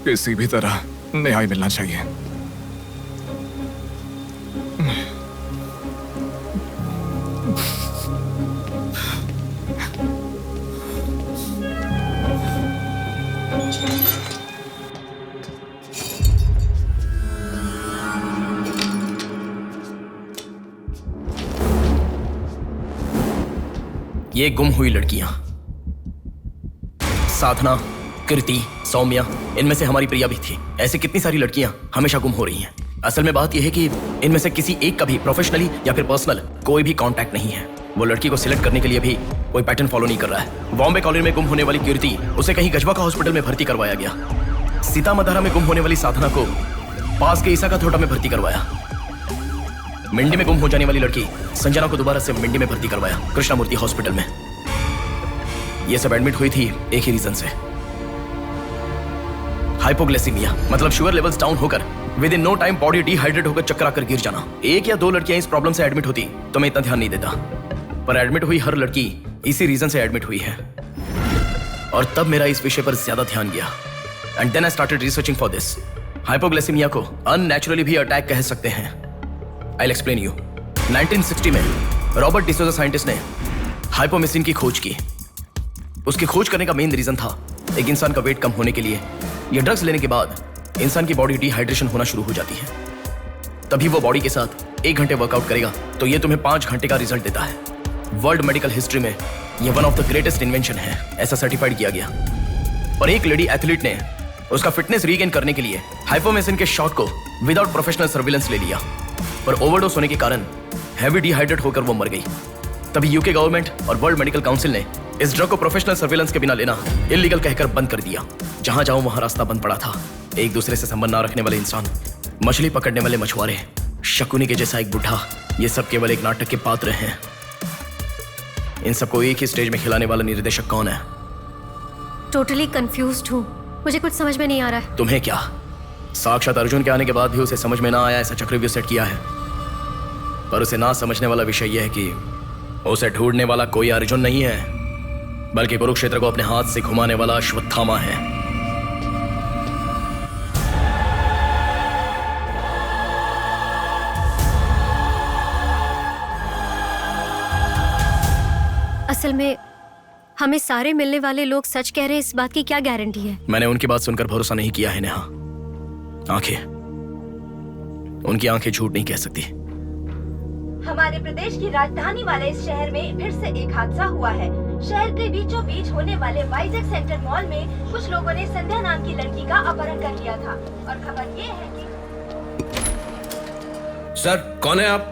किसी भी तरह न्याय मिलना चाहिए। ये गुम हुई लड़कियां साधना, कृति, सौम्या, इनमें से हमारी प्रिया भी थी। ऐसे कितनी सारी लड़कियां हमेशा गुम हो रही हैं। असल में बात यह है कि इनमें से किसी एक का भी प्रोफेशनली या फिर पर्सनल कोई भी कांटेक्ट नहीं है। वो लड़की को सिलेक्ट करने के लिए भी कोई पैटर्न फॉलो नहीं कर रहा है। बॉम्बे कॉलोनी में गुम होने वाली कीर्ति, उसे कहीं गजवा का हॉस्पिटल में भर्ती करवाया गया। सीतामढ़ी में गुम होने वाली साधना को पास के ईसा का थोटा में भर्ती करवाया। मिंडी में गुम हो जाने वाली लड़की संजना को दोबारा से मिंडी में भर्ती करवाया, कृष्णामूर्ति हॉस्पिटल में। ये सब एडमिट हुई थी एक ही रीजन से, हाइपोग्लाइसीमिया, मतलब शुगर लेवल्स डाउन होकर within no time body dehydrate होकर चक्कर आकर गिर जाना। एक या दो लड़कियां इस प्रॉब्लम से एडमिट होती तो मैं इतना ध्यान नहीं देता, पर एडमिट हुई हर लड़की इसी रीजन से एडमिट हुई है। और तब मेरा इस विषय पर ज्यादा ध्यान गया and then I started researching for this. Hypoglycaemia को अननेचुरली भी अटैक कह सकते हैं। I will explain you. 1960 में रॉबर्ट डिसोजा साइंटिस्ट ने हाइपोमेसिन की खोज की। उसकी खोज करने का मेन रीजन था एक इंसान का वेट कम होने के लिए ये ड्रग्स लेने के बाद इंसान की बॉडी डिहाइड्रेशन होना शुरू हो जाती है। तभी वो बॉडी के साथ 1 घंटे वर्कआउट करेगा तो ये तुम्हें 5 घंटे का रिजल्ट देता है। वर्ल्ड मेडिकल हिस्ट्री में ये one of the greatest invention है, ऐसा सर्टिफाइड किया गया। पर एक लेडी एथलीट ने उसका फिटनेस रीगेन करने के लिए हाइपोमेसिन के शॉट को विदाउट प्रोफेशनल सर्विलेंस ले लिया, पर ओवरडोज होने के कारण हैवी डिहाइड्रेट होकर वो मर गई। तभी यूके गवर्नमेंट और वर्ल्ड मेडिकल काउंसिल ने इस ड्रग को प्रोफेशनल सर्विलेंस के बिना लेना इलीगल कहकर बंद कर दिया। जहां जाओ वहां रास्ता बंद पड़ा था। एक दूसरे से संबंध ना रखने वाले इंसान, मछली पकड़ने वाले मछुआरे, शकुनी के जैसा एक बुढ़ा, ये सब केवल एक नाटक के पात्र हैं। इन सबको एक ही स्टेज में खिलाने वाला निर्देशक कौन है? टोटली कंफ्यूज्ड हूँ, मुझे कुछ समझ में नहीं आ रहा है। तुम्हें क्या? साक्षात अर्जुन के आने के बाद भी उसे समझ में ना आया ऐसा चक्रव्यूह सेट किया है। पर उसे ना समझने वाला विषय यह है कि उसे ढूंढने वाला कोई अर्जुन नहीं है, बल्कि कुरुक्षेत्र को अपने हाथ से घुमाने वाला अश्वत्थामा है। असल में हमें सारे मिलने वाले लोग सच कह रहे हैं, इस बात की क्या गारंटी है? मैंने उनकी बात सुनकर भरोसा नहीं किया है नेहा। आंखें, उनकी आंखें झूठ नहीं कह सकती। हमारे प्रदेश की राजधानी वाले इस शहर में फिर से एक हादसा हुआ है। शहर के बीचों बीच होने वाले वाइजैक सेंटर मॉल में कुछ लोगों ने संध्या नाम की लड़की का अपहरण कर लिया था और खबर ये है कि सर, कौन है आप?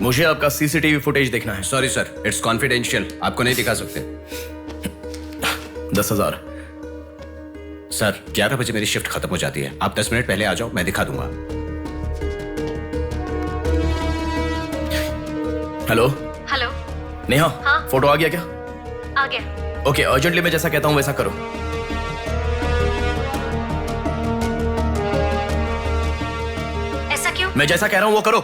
मुझे आपका सीसीटीवी फुटेज देखना है। सॉरी सर, इट्स कॉन्फिडेंशियल, आपको नहीं दिखा सकते। 10,000। सर, 11 बजे मेरी शिफ्ट खत्म हो जाती है, आप 10 मिनट पहले आ जाओ, मैं दिखा दूंगा। Hello hello. नेहा, हाँ? फोटो आ गया क्या? आ गया। ओके, अर्जेंटली मैं जैसा कहता हूँ वैसा करो। ऐसा क्यों? मैं जैसा कह रहा हूँ वो करो।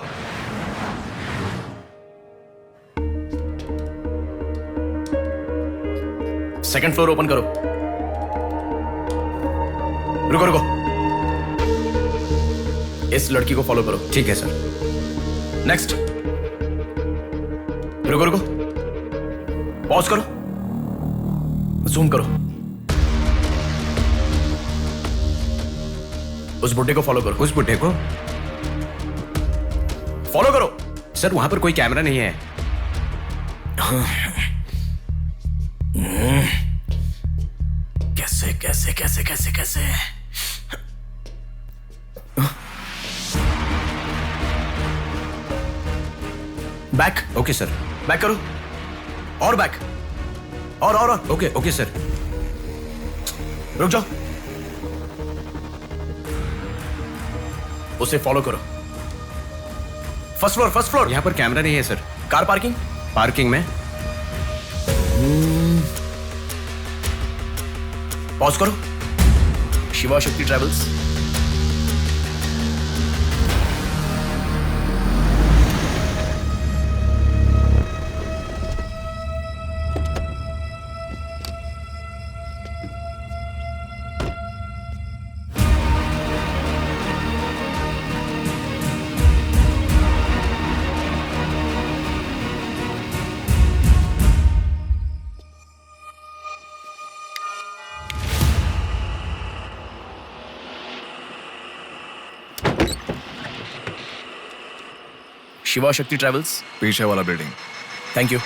सेकंड फ्लोर ओपन करो। रुको रुको, इस लड़की को फॉलो करो। ठीक है सर। नेक्स्ट। रुको रुको, पॉज करो, जूम करो। उस बुड्ढे को फॉलो करो। उस बुड्ढे को फॉलो करो। सर वहां पर कोई कैमरा नहीं है। कैसे कैसे कैसे कैसे कैसे बैक। Okay sir. बैक करो, और बैक, और ओके ओके सर। रुक जाओ, उसे फॉलो करो। First floor, first floor. यहाँ पर कैमरा नहीं है सर। कार पार्किंग, पार्किंग में। पॉज करो। शिवा शक्ति ट्रैवल्स। शिवा शक्ति ट्रैवल्स, पीछे वाला building. Thank you.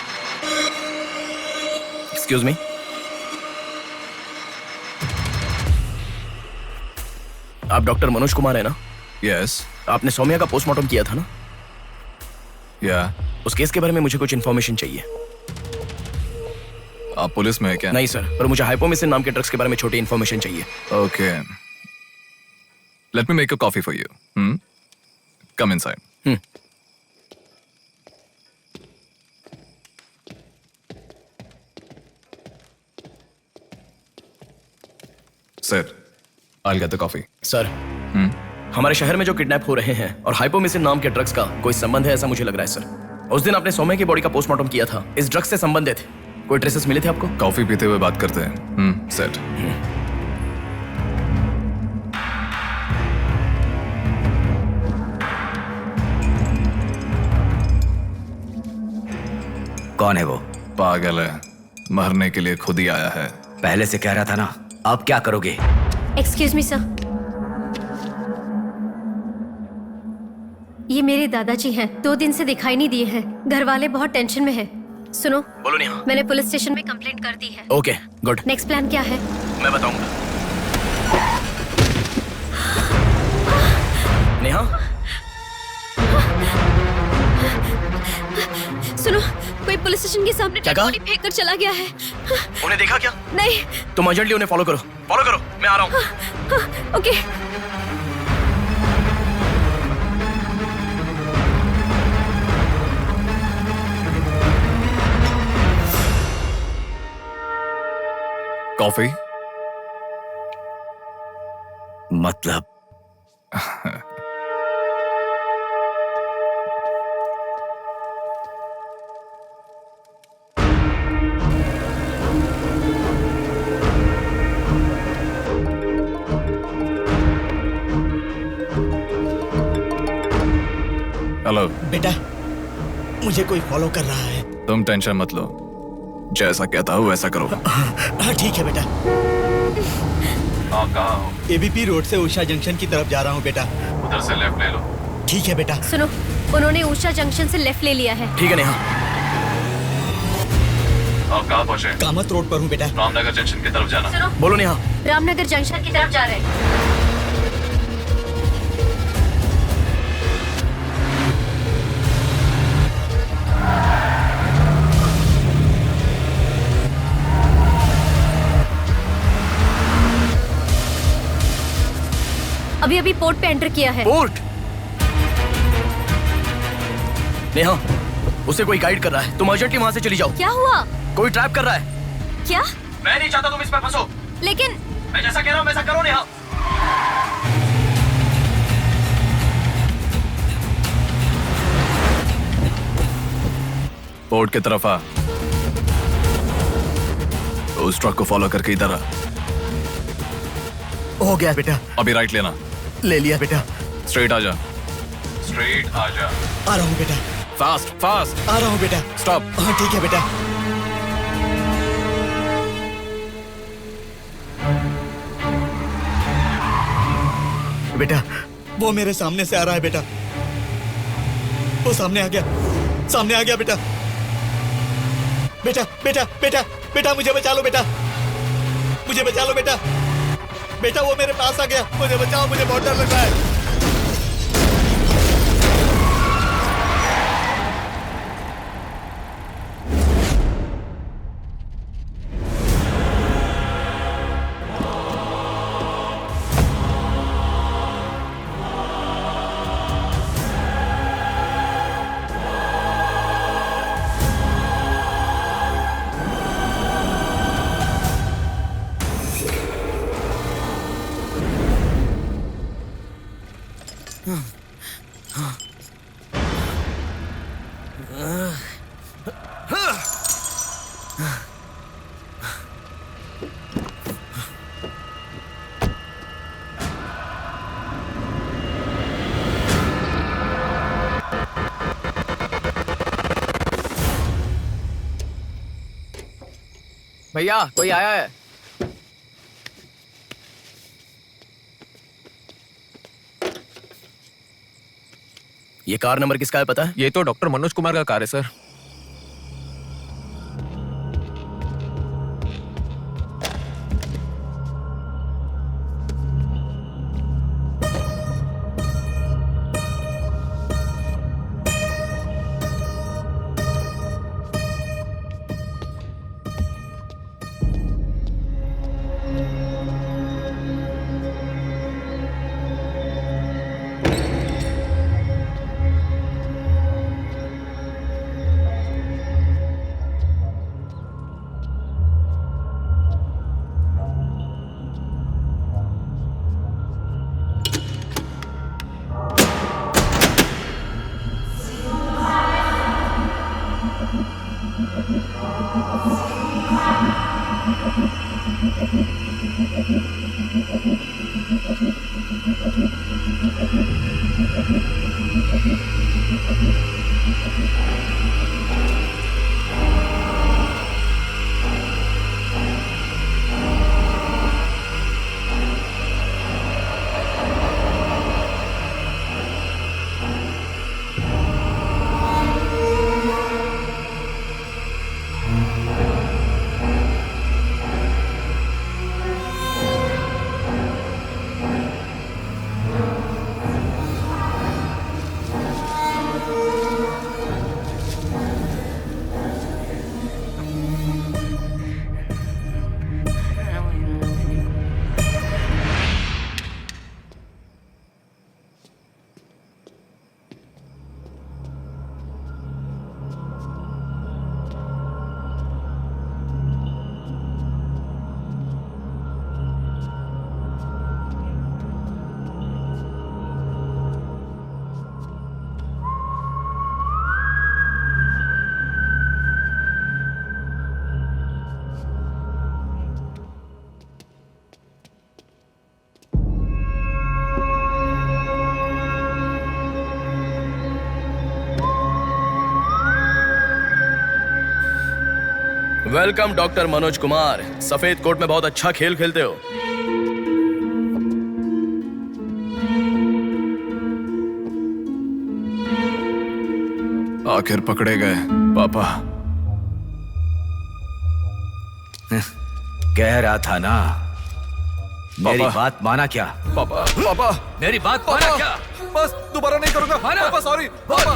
Excuse me. आप डॉक्टर मनोज कुमार है ना? यस। आपने सौम्या का पोस्टमार्टम किया था ना? या। उस केस के बारे में मुझे कुछ इन्फॉर्मेशन चाहिए। आप पुलिस में है क्या? नहीं सर, पर मुझे हाइपोमिसिन नाम के ड्रग्स के बारे में छोटी इन्फॉर्मेशन चाहिए। Okay, let me make a coffee for you. Come inside. Sir, I'll get the coffee. Sir, हमारे शहर में जो किडनैप हो रहे हैं और हाइपोमिसिन नाम के ड्रग्स का कोई संबंध है ऐसा मुझे लग रहा है सर। उस दिन आपने सौम्या की बॉडी का पोस्टमार्टम किया था, इस ड्रग्स से संबंधित कोई ट्रेसेस मिले थे आपको? कॉफी पीते हुए बात करते हैं। सेट। कौन है वो? पागल है, मरने के लिए खुद ही आया है। पहले से कह रहा था ना। अब क्या करोगे? एक्सक्यूज मी सर, ये मेरे दादाजी हैं। 2 दिन से दिखाई नहीं दिए हैं। घर वाले बहुत टेंशन में हैं। सुनो। बोलो नेहा। मैंने पुलिस स्टेशन में कंप्लेंट कर दी है। Okay, good. नेक्स्ट प्लान क्या है? मैं बताऊंगा। नेहा, सुनो, कोई पुलिस स्टेशन के सामने क्या डेड कहा? बॉडी फेंक कर चला गया है। उन्हें देखा क्या? नहीं। तुम अर्जेंटली उन्हें फॉलो करो। फॉलो करो, मैं आ रहा हूँ। ओके। कॉफी? मतलब हेलो बेटा, मुझे कोई फॉलो कर रहा है। तुम टेंशन मत लो, जैसा कहता हूँ वैसा करो। हाँ ठीक है बेटा। आप कहाँ हो? एबीपी रोड से उषा जंक्शन की तरफ जा रहा हूँ बेटा। उधर से लेफ्ट ले लो। ठीक है बेटा। सुनो, उन्होंने उषा जंक्शन से लेफ्ट ले लिया है। ठीक है नेहा। आप कहाँ पहुँचे? कामत रोड पर हूँ बेटा। रामनगर जंक्शन की तरफ जाना। सुनो। बोलो नेहा। रामनगर जंक्शन की तरफ जा रहे हैं। अभी अभी पोर्ट पे एंटर किया है। पोर्ट? नेहा, उसे कोई गाइड कर रहा है, तुम अर्जेंटली वहाँ से चली जाओ। क्या हुआ? कोई ट्रैप कर रहा है। क्या? मैं नहीं चाहता तुम इसमें फंसो। लेकिन मैं जैसा कह रहा हूँ वैसा करो नेहा। पोर्ट की तरफ आ। उस ट्रक को फॉलो करके इधर आ। हो गया बेटा। अभी राइट लेना। ले लिया बेटा। स्ट्रेट आ जा। स्ट्रेट आ जा। आ रहा हूँ बेटा। Fast fast. आ रहा हूँ बेटा। स्टॉप। हाँ ठीक है बेटा। बेटा वो मेरे सामने से आ रहा है बेटा। वो सामने आ गया। सामने आ गया बेटा। बेटा बेटा बेटा बेटा मुझे बचा लो बेटा। मुझे बचा लो बेटा। बेटा वो मेरे पास आ गया। मुझे बचाओ, मुझे बहुत डर लग रहा है। भैया कोई आया है। ये कार नंबर किसका है पता है? ये तो डॉक्टर मनोज कुमार का कार है sir. Welcome doctor Manoj Kumar. सफेद कोट में बहुत अच्छा खेल खेलते हो। आखिर पकड़े गए पापा। कह रहा था ना, मेरी बात माना क्या? पापा पापा मेरी बात माना क्या? बस दोबारा नहीं करूंगा पापा। सॉरी पापा।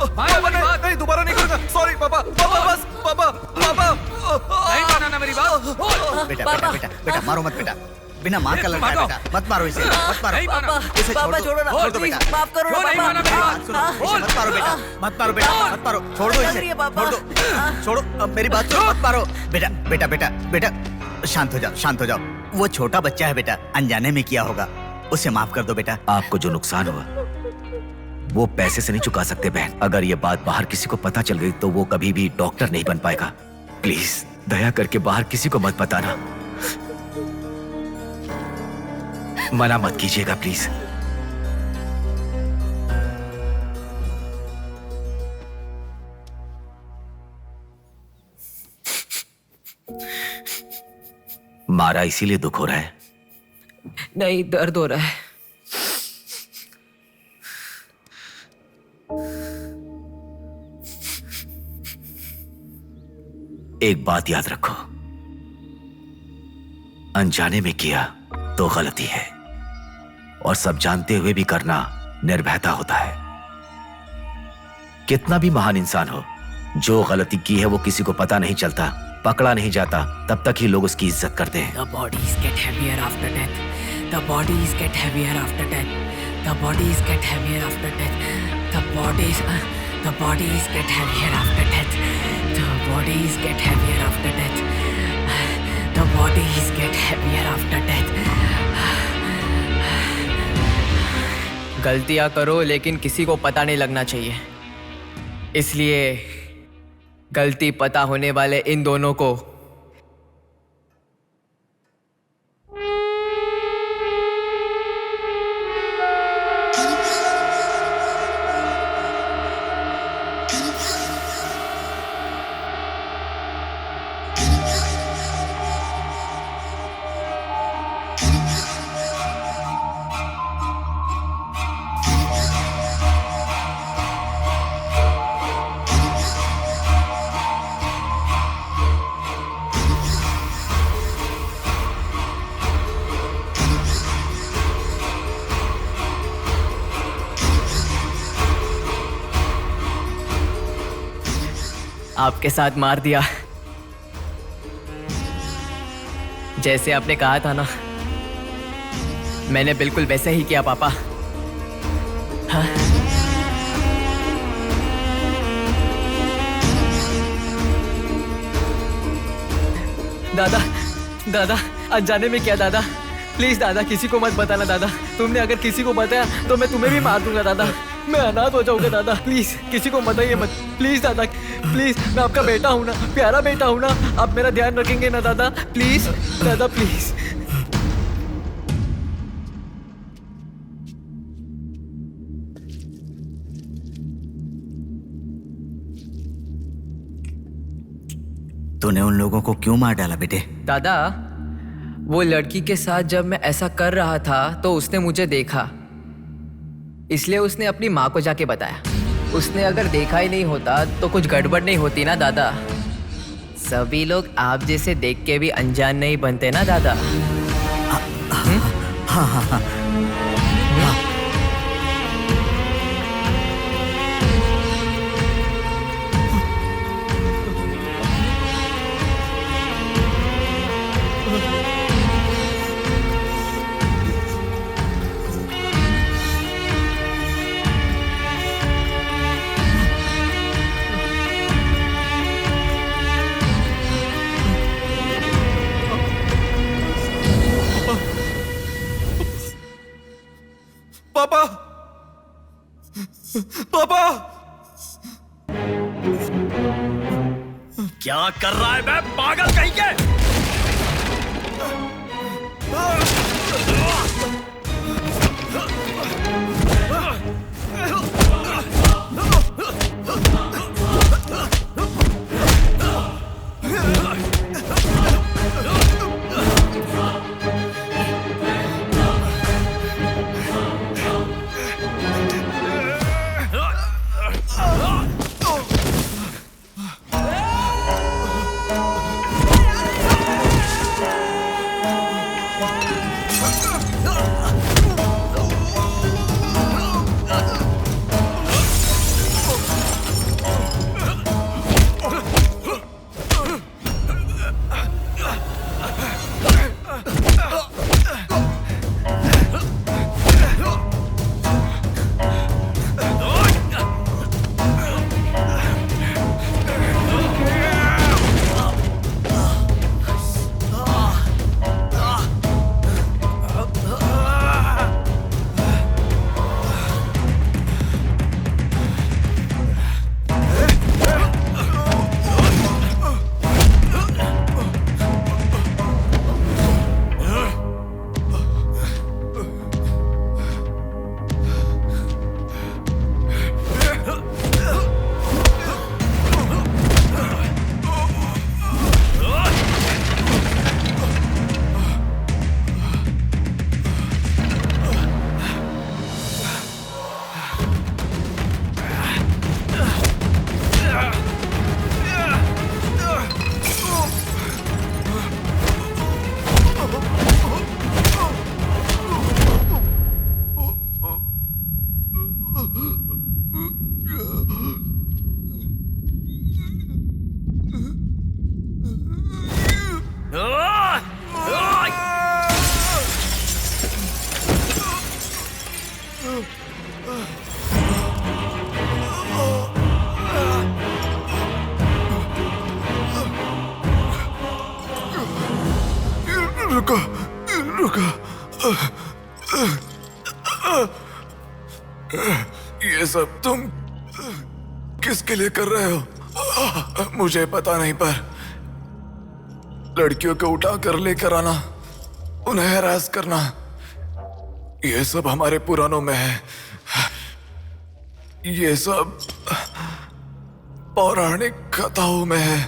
पापा नहीं दोबारा नहीं करूंगा। सॉरी पापा। पापा बस पापा। पापा नहीं माना ना मेरी बात। बेटा बेटा बेटा बेटा मारो मत बेटा। बिना माँ का लड़का है बेटा, मत मारो इसे, मत मारो। इसे पापा छोड़ो ना, छोड़ दो बेटा। प्लीज, माफ करो ना पापा। बात सुनो, इसे मत मारो बेटा, मत मारो बेटा, मत मारो, छोड़ दो इसे, छोड़ दो, छोड़ो, अब मेरी बात सुनो, मत मारो। बेटा बेटा बेटा बेटा शांत हो जाओ, शांत हो जाओ। वो छोटा बच्चा है बेटा, अनजाने में किया होगा, उसे माफ कर दो बेटा। आपको जो नुकसान हुआ वो पैसे से नहीं चुका सकते बहन। अगर ये बात बाहर किसी को पता चल गई तो वो कभी भी डॉक्टर नहीं बन पाएगा। प्लीज दया करके बाहर किसी को मत बताना, मना मत कीजिएगा प्लीज। मारा इसीलिए दुख हो रहा है? नहीं, दर्द हो रहा है। एक बात याद रखो, अनजाने में किया तो गलती है, और सब जानते हुए भी करना निर्भयता होता है। कितना भी महान इंसान हो, जो गलती की है वो किसी को पता नहीं चलता, पकड़ा नहीं जाता, तब तक ही लोग उसकी इज्जत करते हैं। The bodies get heavier after death. The bodies get heavier after death. The bodies get heavier after death. The bodies get heavier after death. The bodies get heavier after death. The bodies get heavier after death. गलतियां करो लेकिन किसी को पता नहीं लगना चाहिए। इसलिए गलती पता होने वाले इन दोनों को आपके साथ मार दिया, जैसे आपने कहा था ना, मैंने बिल्कुल वैसे ही किया पापा। हाँ? दादा दादा अनजाने में किया दादा, प्लीज दादा किसी को मत बताना दादा। तुमने अगर किसी को बताया तो मैं तुम्हें भी मार दूंगा दादा, मैं अनाथ हो जाऊंगा दादा। प्लीज किसी को बताइए मत, प्लीज दादा, प्लीज। मैं आपका बेटा हूं ना, प्यारा बेटा हूं ना, आप मेरा ध्यान रखेंगे ना दादा? प्लीज दादा, प्लीज। तूने उन लोगों को क्यों मार डाला बेटे? दादा वो लड़की के साथ जब मैं ऐसा कर रहा था तो उसने मुझे देखा, इसलिए उसने अपनी माँ को जाके बताया। उसने अगर देखा ही नहीं होता तो कुछ गड़बड़ नहीं होती ना दादा। सभी लोग आप जैसे देख के भी अनजान नहीं बनते ना दादा। हाँ हाँ हाँ। पापा, पापा, क्या कर रहा है बे पागल कहीं के? ये सब तुम किसके लिए कर रहे हो? मुझे पता नहीं, पर लड़कियों को उठा कर लेकर आना, उन्हें हैरास करना, ये सब हमारे पुराणों में है। ये सब पौराणिक कथाओं में है,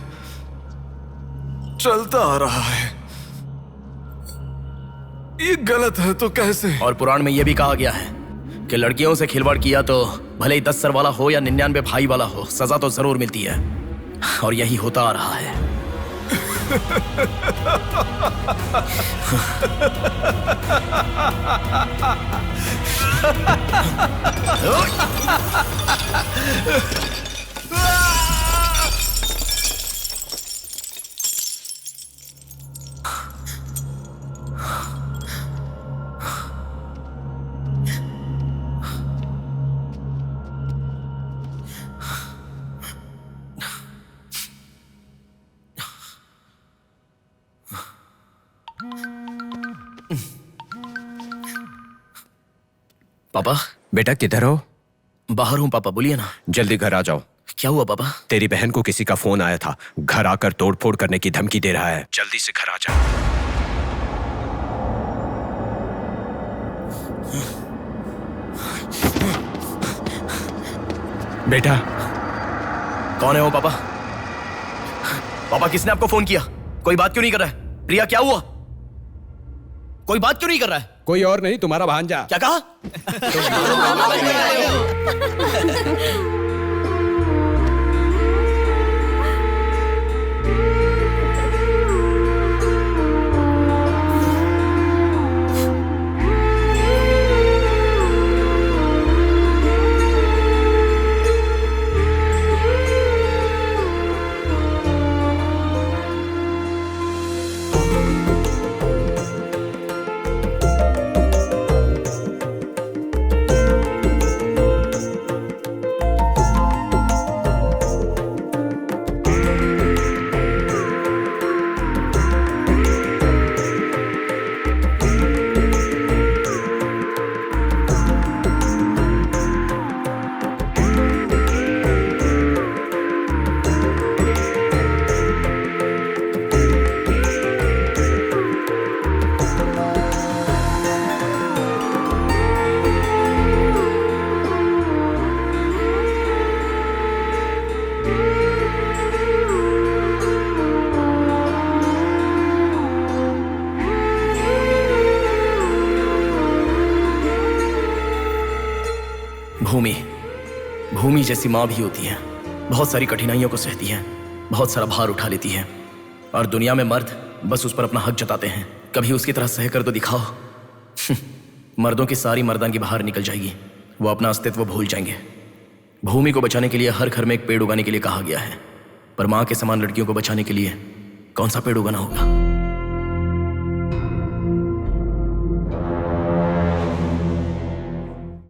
चलता आ रहा है। ये गलत है तो कैसे? और पुराण में यह भी कहा गया है कि लड़कियों से खिलवाड़ किया तो भले ही 10 सर वाला हो या 99 भाई वाला हो, सजा तो जरूर मिलती है। और यही होता आ रहा है। पापा। बेटा किधर हो? बाहर हूँ पापा, बोलिए ना। जल्दी घर आ जाओ। क्या हुआ पापा? तेरी बहन को किसी का फोन आया था, घर आकर तोड़फोड़ करने की धमकी दे रहा है। जल्दी से घर आ जा। बेटा। कौन है वो पापा? पापा किसने आपको फोन किया? कोई बात क्यों नहीं कर रहा है? प्रिया क्या हुआ? कोई बात क्यों नहीं कर रहा है? कोई और नहीं, तुम्हारा भांजा। क्या कहा? भूमि जैसी माँ भी होती है, बहुत सारी कठिनाइयों को सहती है, बहुत सारा भार उठा लेती है, और दुनिया में मर्द बस उस पर अपना हक जताते हैं। कभी उसकी तरह सह कर तो दिखाओ। मर्दों की सारी मर्दानगी बाहर निकल जाएगी, वो अपना अस्तित्व भूल जाएंगे। भूमि को बचाने के लिए हर घर में एक पेड़ उगाने के लिए कहा गया है, पर माँ के समान लड़कियों को बचाने के लिए कौन सा पेड़ उगाना होगा?